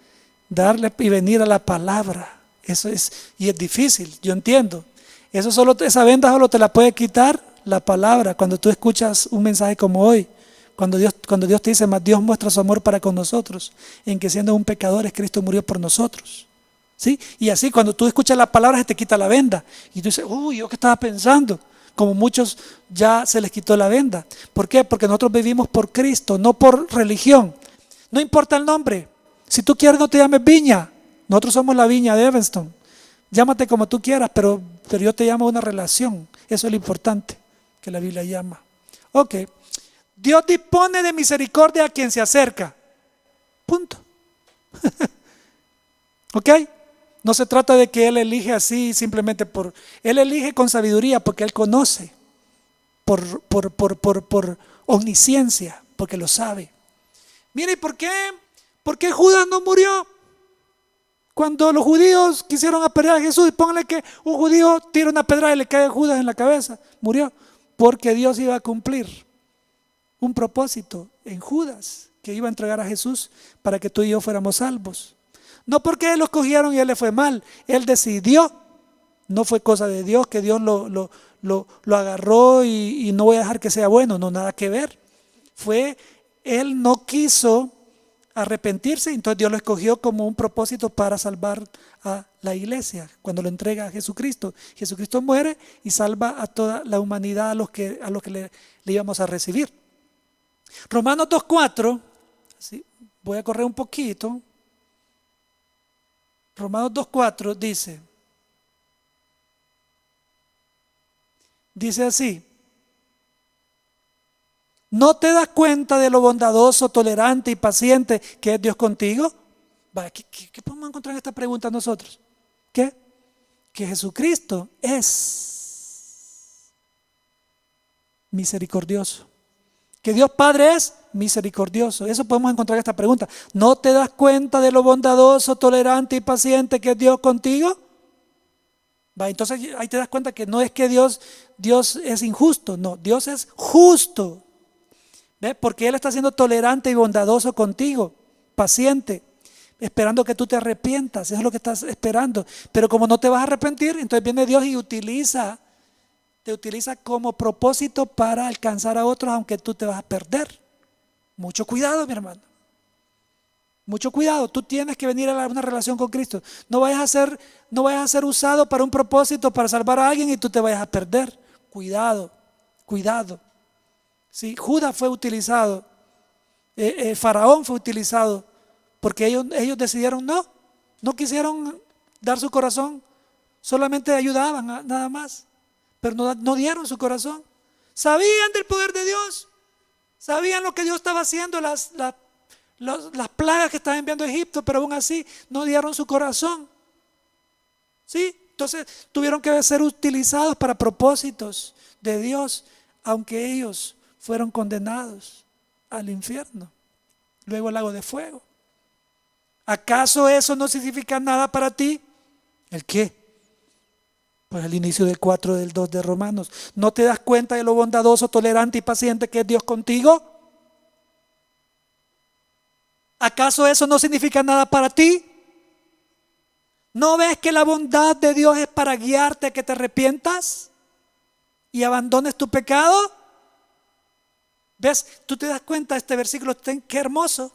darle y venir a la palabra. Eso es, y es difícil, yo entiendo. Esa venda solo te la puede quitar la palabra cuando tú escuchas un mensaje como hoy. Cuando Dios te dice, más Dios muestra su amor para con nosotros, en que siendo un pecadores, Cristo murió por nosotros. ¿Sí? Y así cuando tú escuchas la palabra se te quita la venda. Y tú dices, uy, ¿yo qué estaba pensando? Como muchos ya se les quitó la venda. ¿Por qué? Porque nosotros vivimos por Cristo, no por religión. No importa el nombre. Si tú quieres no te llames Viña. Nosotros somos la Viña de Evanston. Llámate como tú quieras, pero yo te llamo una relación. Eso es lo importante que la Biblia llama. Ok. Dios dispone de misericordia a quien se acerca. Punto. ¿Ok? No se trata de que Él elige así simplemente Él elige con sabiduría porque Él conoce. Por omnisciencia, porque lo sabe. Mire, ¿por qué Judas no murió? Cuando los judíos quisieron apedrear a Jesús, y pónganle que un judío tira una pedrada y le cae a Judas en la cabeza, murió. Porque Dios iba a cumplir un propósito en Judas, que iba a entregar a Jesús para que tú y yo fuéramos salvos. No porque lo escogieron y él le fue mal, él decidió. No fue cosa de Dios, que Dios lo agarró y no voy a dejar que sea bueno, no, nada que ver. Él no quiso arrepentirse, entonces Dios lo escogió como un propósito para salvar a la iglesia. Cuando lo entrega a Jesucristo, Jesucristo muere y salva a toda la humanidad, a los que le íbamos a recibir. Romanos 2:4, ¿sí? Voy a correr un poquito. Romanos 2:4 dice así: ¿no te das cuenta de lo bondadoso, tolerante y paciente que es Dios contigo? ¿Qué podemos encontrar en esta pregunta nosotros? ¿Qué? Que Jesucristo es misericordioso. Que Dios Padre es misericordioso. Eso podemos encontrar en esta pregunta. ¿No te das cuenta de lo bondadoso, tolerante y paciente que es Dios contigo? Entonces ahí te das cuenta que no es que Dios es injusto, no, Dios es justo. ¿Ves? Porque Él está siendo tolerante y bondadoso contigo, paciente, esperando que tú te arrepientas. Eso es lo que estás esperando. Pero como no te vas a arrepentir, entonces viene Dios y te utiliza como propósito para alcanzar a otros, aunque tú te vas a perder. Mucho cuidado, mi hermano. Mucho cuidado. Tú tienes que venir a una relación con Cristo. No vayas a ser usado para un propósito, para salvar a alguien y tú te vayas a perder. Cuidado, cuidado. Sí, Judas fue utilizado, Faraón fue utilizado, porque ellos decidieron no quisieron dar su corazón, solamente ayudaban nada más, pero no dieron su corazón. Sabían del poder de Dios, sabían lo que Dios estaba haciendo, las plagas que estaba enviando a Egipto, pero aún así no dieron su corazón. ¿Sí? Entonces tuvieron que ser utilizados para propósitos de Dios, aunque ellos fueron condenados al infierno, luego al lago de fuego. ¿Acaso eso no significa nada para ti? ¿El qué? Pues el inicio del 4 del 2 de Romanos. ¿No te das cuenta de lo bondadoso, tolerante y paciente que es Dios contigo? ¿Acaso eso no significa nada para ti? ¿No ves que la bondad de Dios es para guiarte a que te arrepientas y abandones tu pecado? ¿Ves? Tú te das cuenta de este versículo, qué hermoso.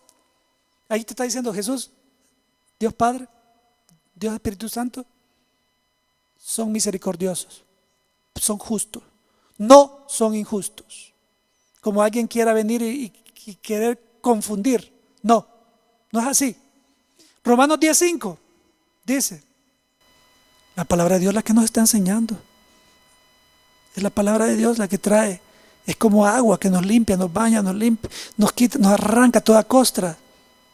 Ahí te está diciendo Jesús, Dios Padre, Dios Espíritu Santo, son misericordiosos, son justos, no son injustos. Como alguien quiera venir y querer confundir. No es así. Romanos 10:5 dice, la palabra de Dios es la que nos está enseñando. Es la palabra de Dios la que trae. Es como agua que nos limpia, nos baña, nos limpia, nos quita, nos arranca toda costra,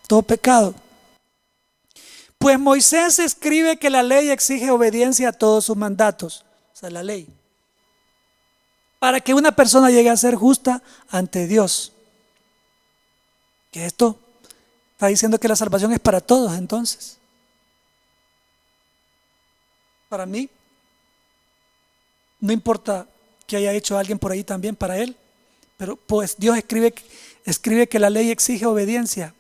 todo pecado. Pues Moisés escribe que la ley exige obediencia a todos sus mandatos, o sea, la ley, para que una persona llegue a ser justa ante Dios. Que esto está diciendo que la salvación es para todos, entonces. Para mí, no importa que haya hecho alguien por ahí también para él, pero pues Dios escribe que la ley exige obediencia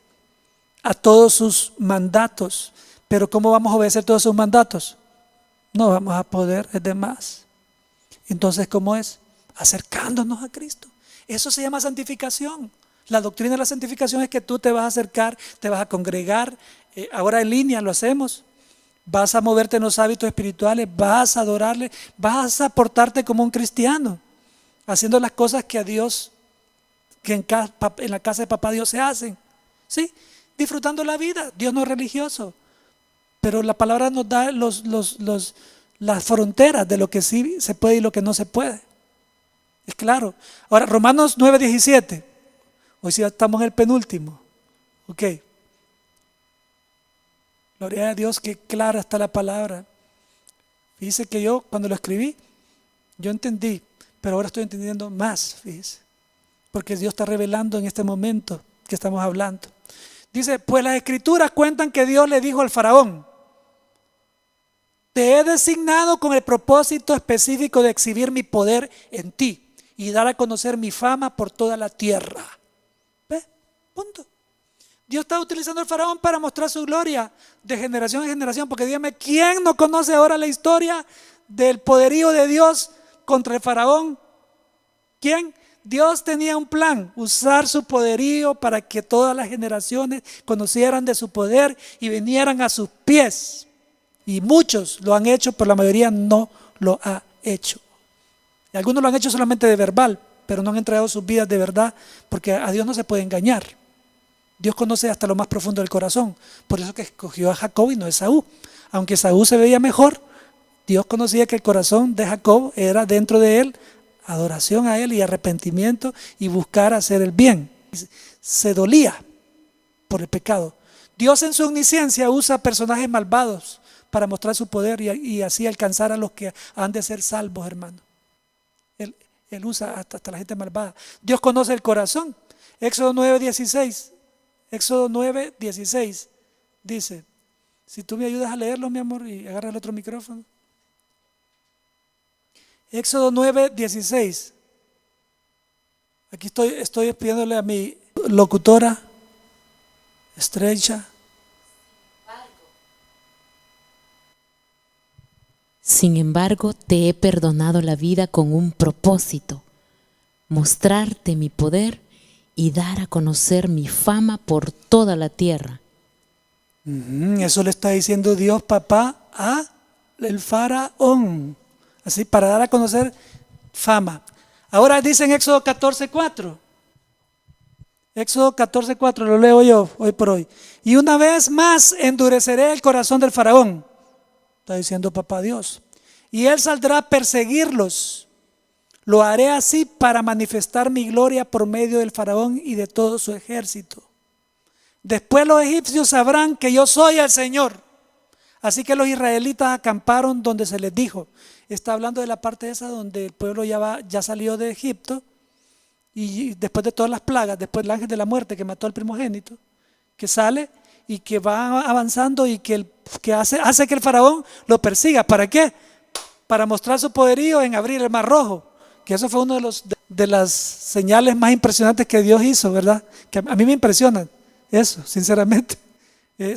a todos sus mandatos. Pero ¿cómo vamos a obedecer todos sus mandatos? No vamos a poder, es de más. Entonces, ¿cómo es? Acercándonos a Cristo. Eso se llama santificación. La doctrina de la santificación es que tú te vas a acercar, te vas a congregar, ahora en línea lo hacemos. Vas a moverte en los hábitos espirituales, vas a adorarle, vas a portarte como un cristiano, haciendo las cosas que a Dios, que en la casa de papá Dios se hacen, ¿sí? Disfrutando la vida. Dios no es religioso, pero la palabra nos da las fronteras de lo que sí se puede y lo que no se puede. Es claro. Ahora, Romanos 9:17. Hoy sí estamos en el penúltimo. Ok. Gloria a Dios, que clara está la palabra. Fíjese que yo cuando lo escribí, yo entendí, pero ahora estoy entendiendo más, fíjese. Porque Dios está revelando en este momento que estamos hablando. Dice, pues las escrituras cuentan que Dios le dijo al faraón, te he designado con el propósito específico de exhibir mi poder en ti y dar a conocer mi fama por toda la tierra. ¿Ves? Punto. Dios está utilizando al faraón para mostrar su gloria de generación en generación, porque dígame, ¿quién no conoce ahora la historia del poderío de Dios contra el faraón? ¿Quién? Dios tenía un plan, usar su poderío para que todas las generaciones conocieran de su poder y vinieran a sus pies. Y muchos lo han hecho, pero la mayoría no lo ha hecho. Y algunos lo han hecho solamente de verbal, pero no han entregado sus vidas de verdad, porque a Dios no se puede engañar. Dios conoce hasta lo más profundo del corazón. Por eso que escogió a Jacob y no a Esaú. Aunque Esaú se veía mejor, Dios conocía que el corazón de Jacob era dentro de él adoración a él y arrepentimiento y buscar hacer el bien. Se dolía por el pecado. Dios en su omnisciencia usa personajes malvados para mostrar su poder y así alcanzar a los que han de ser salvos, hermano. Él usa hasta la gente malvada. Dios conoce el corazón. Éxodo 9:16. Éxodo 9:16 dice, si tú me ayudas a leerlo, mi amor, y agarra el otro micrófono. Éxodo 9:16. Aquí estoy pidiéndole a mi locutora estrecha. Sin embargo, te he perdonado la vida con un propósito: mostrarte mi poder y dar a conocer mi fama por toda la tierra. Eso le está diciendo Dios, papá, a el faraón. Así, para dar a conocer fama. Ahora dice en Éxodo 14:4. Éxodo 14:4, lo leo yo hoy por hoy. Y una vez más endureceré el corazón del faraón, está diciendo papá Dios, y él saldrá a perseguirlos. Lo haré así para manifestar mi gloria por medio del faraón y de todo su ejército. Después los egipcios sabrán que yo soy el Señor. Así que los israelitas acamparon donde se les dijo. Está hablando de la parte esa donde el pueblo ya salió de Egipto, y después de todas las plagas, después del ángel de la muerte que mató al primogénito, que sale y que va avanzando y que hace que el faraón lo persiga. ¿Para qué? Para mostrar su poderío en abrir el mar rojo, que eso fue uno de las señales más impresionantes que Dios hizo, ¿verdad? Que a mí me impresionan eso, sinceramente.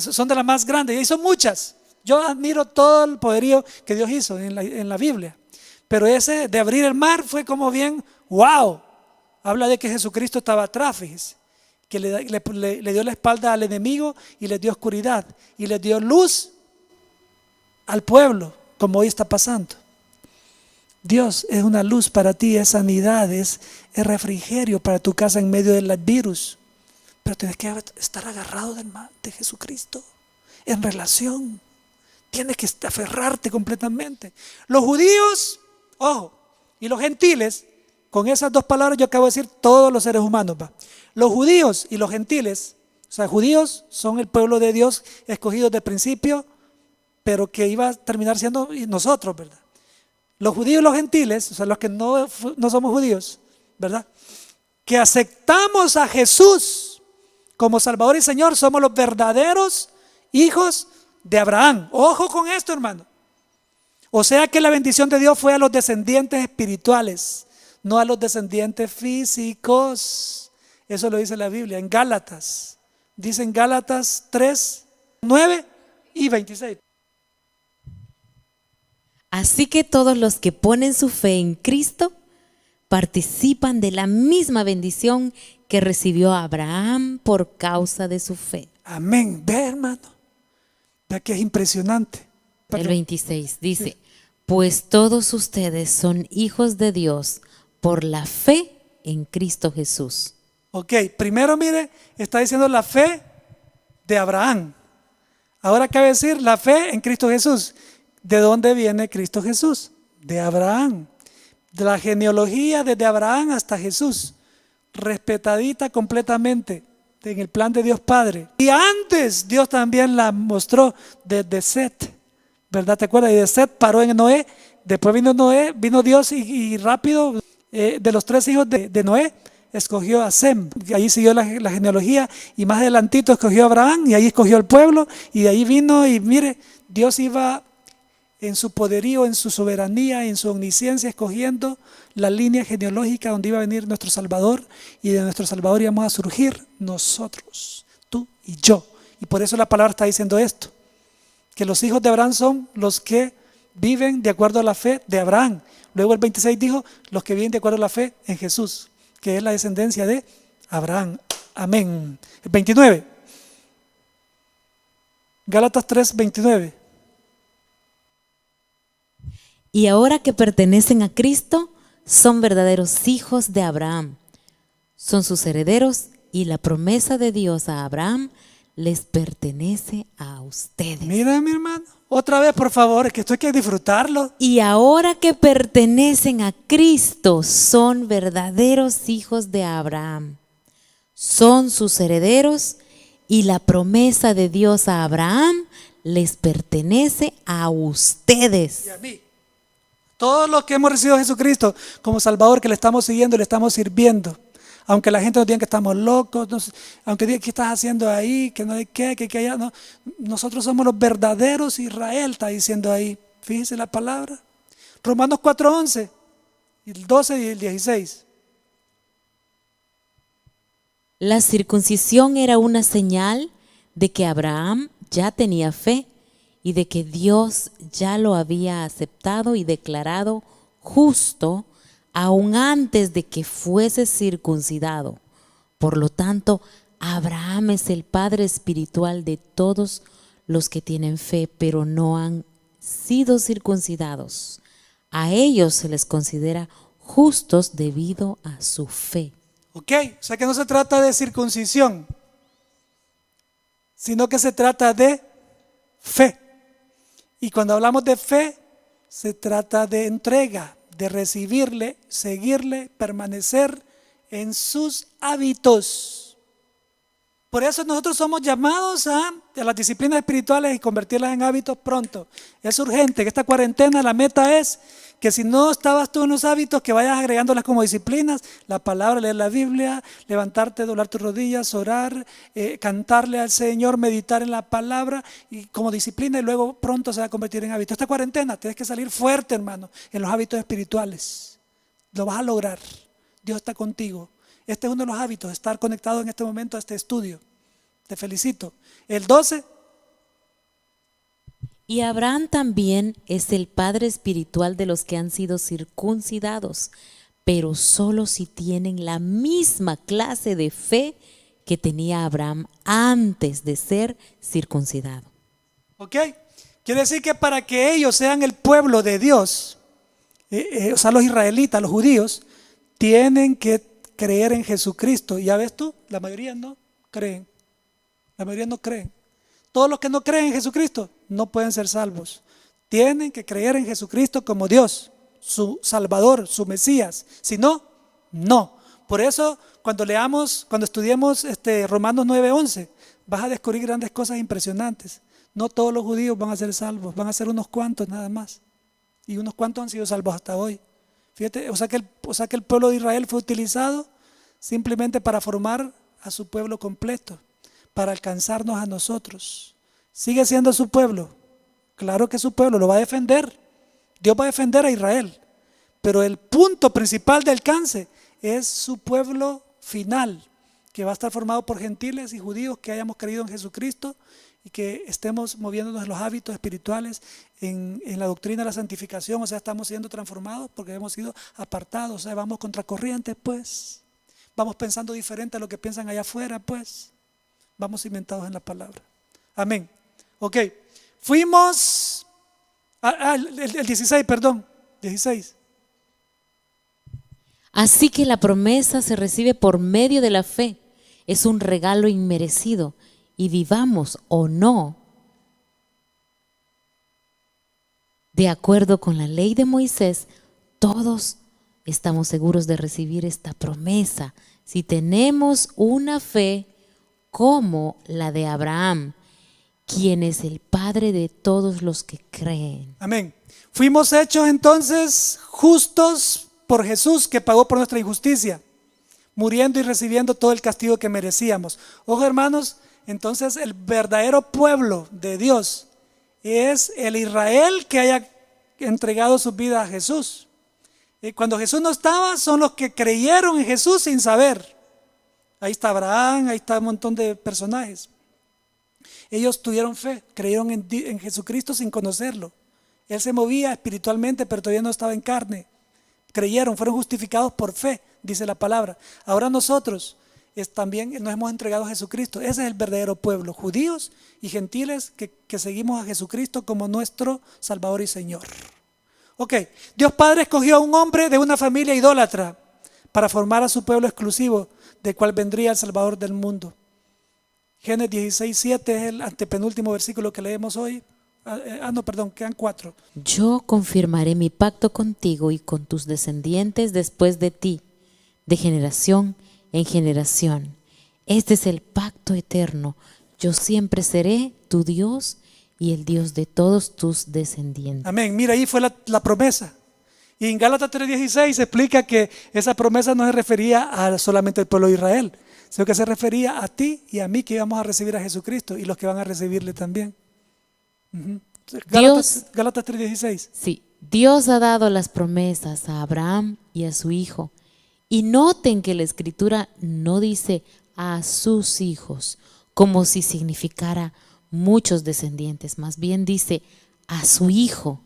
Son de las más grandes, y hizo muchas. Yo admiro todo el poderío que Dios hizo en la Biblia, pero ese de abrir el mar fue como bien, wow. Habla de que Jesucristo estaba atrás, fíjese, que le dio la espalda al enemigo y le dio oscuridad y le dio luz al pueblo, como hoy está pasando. Dios es una luz para ti, es sanidad, es refrigerio para tu casa en medio del virus. Pero tienes que estar agarrado de Jesucristo, en relación. Tienes que aferrarte completamente. Los judíos, ojo, y los gentiles, con esas dos palabras yo acabo de decir todos los seres humanos. Los judíos y los gentiles, o sea, judíos son el pueblo de Dios escogido de principio, pero que iba a terminar siendo nosotros, ¿verdad? Los judíos y los gentiles, o sea, los que no somos judíos, ¿verdad? Que aceptamos a Jesús como Salvador y Señor, somos los verdaderos hijos de Abraham. Ojo con esto, hermano. O sea que la bendición de Dios fue a los descendientes espirituales, no a los descendientes físicos. Eso lo dice la Biblia en Gálatas. Dice en Gálatas 3:9 y 26. Así que todos los que ponen su fe en Cristo participan de la misma bendición que recibió Abraham por causa de su fe. Amén. Ve, hermano. Ve que es impresionante. El 26 dice, pues todos ustedes son hijos de Dios por la fe en Cristo Jesús. Ok, primero mire, está diciendo la fe de Abraham. Ahora cabe decir la fe en Cristo Jesús. ¿De dónde viene Cristo Jesús? De Abraham. De la genealogía desde Abraham hasta Jesús, respetadita completamente en el plan de Dios Padre. Y antes Dios también la mostró desde Set, ¿verdad? ¿Te acuerdas? Y de Set paró en Noé. Después vino Noé, vino Dios y rápido de los 3 hijos de Noé escogió a Sem. Y ahí siguió la genealogía, y más adelantito escogió a Abraham, y ahí escogió al pueblo, y de ahí vino. Y mire, Dios iba en su poderío, en su soberanía, en su omnisciencia, escogiendo la línea genealógica donde iba a venir nuestro Salvador, y de nuestro Salvador íbamos a surgir nosotros, tú y yo. Y por eso la palabra está diciendo esto, que los hijos de Abraham son los que viven de acuerdo a la fe de Abraham. Luego el 26 dijo, los que viven de acuerdo a la fe en Jesús, que es la descendencia de Abraham. Amén. El 29. Gálatas 3:29. Y ahora que pertenecen a Cristo, son verdaderos hijos de Abraham. Son sus herederos, y la promesa de Dios a Abraham les pertenece a ustedes. Mira, mi hermano, otra vez, por favor, es que esto hay que disfrutarlo. Y ahora que pertenecen a Cristo, son verdaderos hijos de Abraham. Son sus herederos, y la promesa de Dios a Abraham les pertenece a ustedes. Y a mí. Todos los que hemos recibido a Jesucristo como Salvador, que le estamos siguiendo y le estamos sirviendo. Aunque la gente nos diga que estamos locos, aunque diga qué estás haciendo ahí, que no hay que allá, no. Nosotros somos los verdaderos Israel, está diciendo ahí. Fíjense la palabra. Romanos 4:11, el 12 y el 16. La circuncisión era una señal de que Abraham ya tenía fe y de que Dios ya lo había aceptado y declarado justo aún antes de que fuese circuncidado. Por lo tanto, Abraham es el padre espiritual de todos los que tienen fe, pero no han sido circuncidados. A ellos se les considera justos debido a su fe. Ok, o sea que no se trata de circuncisión, sino que se trata de fe. Y cuando hablamos de fe, se trata de entrega, de recibirle, seguirle, permanecer en sus hábitos. Por eso nosotros somos llamados a las disciplinas espirituales y convertirlas en hábitos pronto. Es urgente que esta cuarentena, la meta es que si no estabas tú en los hábitos, que vayas agregándolas como disciplinas, la palabra, leer la Biblia, levantarte, doblar tus rodillas, orar, cantarle al Señor, meditar en la palabra y como disciplina, y luego pronto se va a convertir en hábito. Esta cuarentena tienes que salir fuerte, hermano, en los hábitos espirituales. Lo vas a lograr. Dios está contigo. Este es uno de los hábitos, estar conectado en este momento a este estudio. Te felicito. El 12. Y Abraham también es el padre espiritual de los que han sido circuncidados, pero solo si tienen la misma clase de fe que tenía Abraham antes de ser circuncidado. ¿Ok? Quiere decir que para que ellos sean el pueblo de Dios, o sea, los israelitas, los judíos, tienen que creer en Jesucristo. Y ya ves tú, la mayoría no creen. La mayoría no creen. Todos los que no creen en Jesucristo no pueden ser salvos. Tienen que creer en Jesucristo como Dios, su Salvador, su Mesías. Si no, no. Por eso, cuando estudiemos Romanos 9:11, vas a descubrir grandes cosas impresionantes. No todos los judíos van a ser salvos, van a ser unos cuantos nada más. Y unos cuantos han sido salvos hasta hoy. Fíjate, o sea que el pueblo de Israel fue utilizado simplemente para formar a su pueblo completo, para alcanzarnos a nosotros. Sigue siendo su pueblo. Claro que su pueblo lo va a defender. Dios va a defender a Israel. Pero el punto principal de alcance es su pueblo final, que va a estar formado por gentiles y judíos que hayamos creído en Jesucristo y que estemos moviéndonos en los hábitos espirituales, en la doctrina de la santificación. O sea, estamos siendo transformados porque hemos sido apartados. O sea, vamos contracorrientes, pues. Vamos pensando diferente a lo que piensan allá afuera, pues. Vamos cimentados en la palabra. Amén. Ok. Fuimos el 16, perdón. 16. Así que la promesa se recibe por medio de la fe. Es un regalo inmerecido. Y vivamos o no de acuerdo con la ley de Moisés, todos estamos seguros de recibir esta promesa si tenemos una fe como la de Abraham, quien es el padre de todos los que creen. Amén. Fuimos hechos entonces justos por Jesús, que pagó por nuestra injusticia, muriendo y recibiendo todo el castigo que merecíamos. Ojo, hermanos, entonces el verdadero pueblo de Dios es el Israel que haya entregado su vida a Jesús. Cuando Jesús no estaba, son los que creyeron en Jesús sin saber. Ahí está Abraham, ahí está un montón de personajes. Ellos tuvieron fe, creyeron en Jesucristo sin conocerlo. Él se movía espiritualmente, pero todavía no estaba en carne. Creyeron, fueron justificados por fe, dice la palabra. Ahora nosotros también nos hemos entregado a Jesucristo. Ese es el verdadero pueblo, judíos y gentiles que seguimos a Jesucristo como nuestro Salvador y Señor. Ok, Dios Padre escogió a un hombre de una familia idólatra para formar a su pueblo exclusivo, del cual vendría el Salvador del mundo. Génesis 16:7 es el antepenúltimo versículo que leemos hoy. Quedan 4. Yo confirmaré mi pacto contigo y con tus descendientes después de ti, de generación en generación. Este es el pacto eterno. Yo siempre seré tu Dios y el Dios de todos tus descendientes. Amén. Mira, ahí fue la promesa. Y en Gálatas 3:16 se explica que esa promesa no se refería a solamente al pueblo de Israel, sino que se refería a ti y a mí que íbamos a recibir a Jesucristo y los que van a recibirle también. Gálatas 3:16. Sí, Dios ha dado las promesas a Abraham y a su hijo. Y noten que la escritura no dice a sus hijos, como si significara muchos descendientes, más bien dice a su hijo.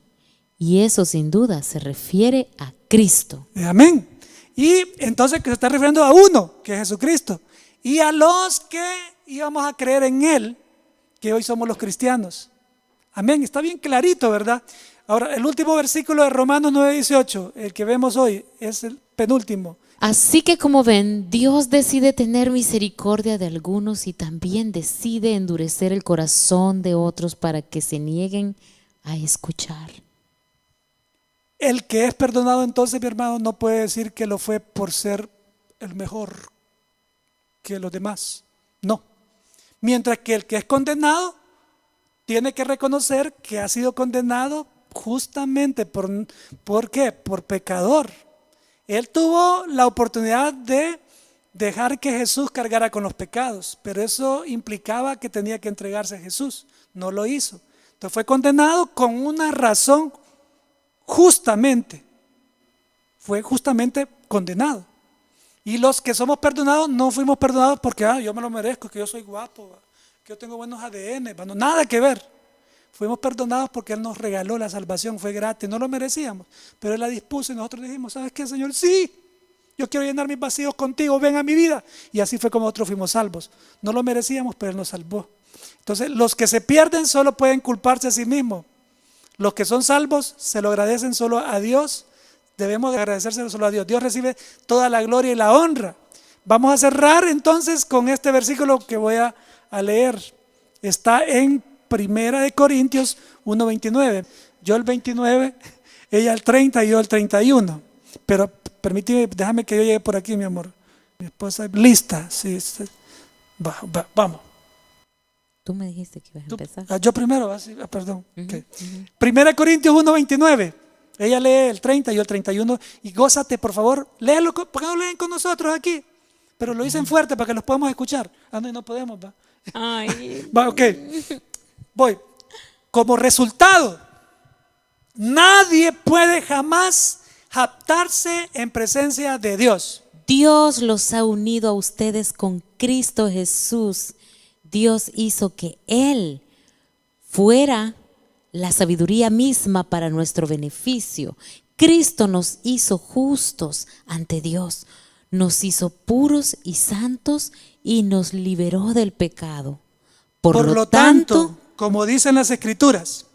Y eso sin duda se refiere a Cristo. Amén. Y entonces que se está refiriendo a uno, que es Jesucristo. Y a los que íbamos a creer en Él, que hoy somos los cristianos. Amén. Está bien clarito, ¿verdad? Ahora, el último versículo de Romanos 9:18, el que vemos hoy, es el penúltimo. Así que como ven, Dios decide tener misericordia de algunos y también decide endurecer el corazón de otros para que se nieguen a escuchar. El que es perdonado entonces, mi hermano, no puede decir que lo fue por ser el mejor que los demás. No. Mientras que el que es condenado tiene que reconocer que ha sido condenado justamente ¿por qué? Por pecador. Él tuvo la oportunidad de dejar que Jesús cargara con los pecados, pero eso implicaba que tenía que entregarse a Jesús. No lo hizo. Entonces fue condenado con una razón justamente. Fue justamente condenado. Y los que somos perdonados no fuimos perdonados porque yo me lo merezco, que yo soy guapo, que yo tengo buenos ADN. No, nada que ver. Fuimos perdonados porque Él nos regaló la salvación, fue gratis, no lo merecíamos, pero Él la dispuso y nosotros dijimos, ¿sabes qué, Señor? Sí, yo quiero llenar mis vacíos contigo, ven a mi vida. Y así fue como nosotros fuimos salvos. No lo merecíamos, pero Él nos salvó. Entonces, los que se pierden solo pueden culparse a sí mismos. Los que son salvos se lo agradecen solo a Dios. Debemos agradecérselo solo a Dios. Dios recibe toda la gloria y la honra. Vamos a cerrar entonces con este versículo que voy a leer. Está en Primera de Corintios 1:29. Yo el 29, ella el 30 y yo el 31. Pero permíteme, déjame que yo llegue por aquí, mi amor. Mi esposa lista. Sí, sí. Vamos. Tú me dijiste que ibas a empezar. Yo primero, perdón. Okay. Primera Corintios 1:29. Ella lee el 30 y yo el 31. Y gózate, por favor. Léelo, porque no leen con nosotros aquí. Pero lo dicen fuerte para que los podamos escuchar. No podemos, va. Ay. Va, ok. Voy. Como resultado, nadie puede jamás jactarse en presencia de Dios. Dios los ha unido a ustedes con Cristo Jesús. Dios hizo que Él fuera la sabiduría misma para nuestro beneficio. Cristo nos hizo justos ante Dios, nos hizo puros y santos y nos liberó del pecado. Por lo tanto, como dicen las Escrituras,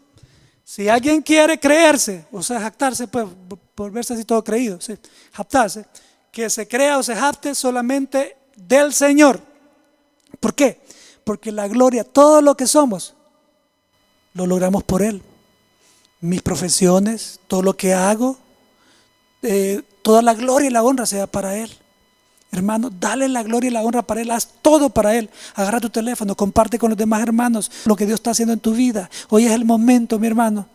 si alguien quiere creerse, o sea, jactarse, pues, por verse así todo creído, sí, jactarse, que se crea o se jacte solamente del Señor. ¿Por qué? Porque la gloria, todo lo que somos, lo logramos por Él. Mis profesiones, todo lo que hago, toda la gloria y la honra sea para Él. Hermano, dale la gloria y la honra para Él, haz todo para Él. Agarra tu teléfono, comparte con los demás hermanos lo que Dios está haciendo en tu vida. Hoy es el momento, mi hermano.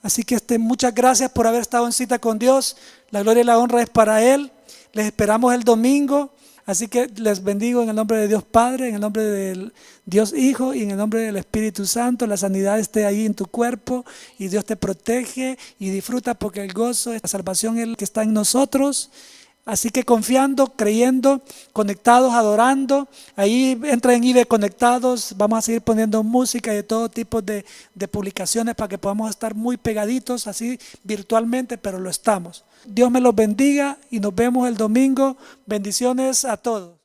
Así que muchas gracias por haber estado en cita con Dios. La gloria y la honra es para Él. Les esperamos el domingo. Así que les bendigo en el nombre de Dios Padre, en el nombre del Dios Hijo y en el nombre del Espíritu Santo. La sanidad esté ahí en tu cuerpo y Dios te protege y disfruta porque el gozo, la salvación es el que está en nosotros. Así que confiando, creyendo, conectados, adorando. Ahí entra en IBE Conectados. Vamos a seguir poniendo música y de todo tipo de publicaciones para que podamos estar muy pegaditos así virtualmente, pero lo estamos. Dios me los bendiga y nos vemos el domingo. Bendiciones a todos.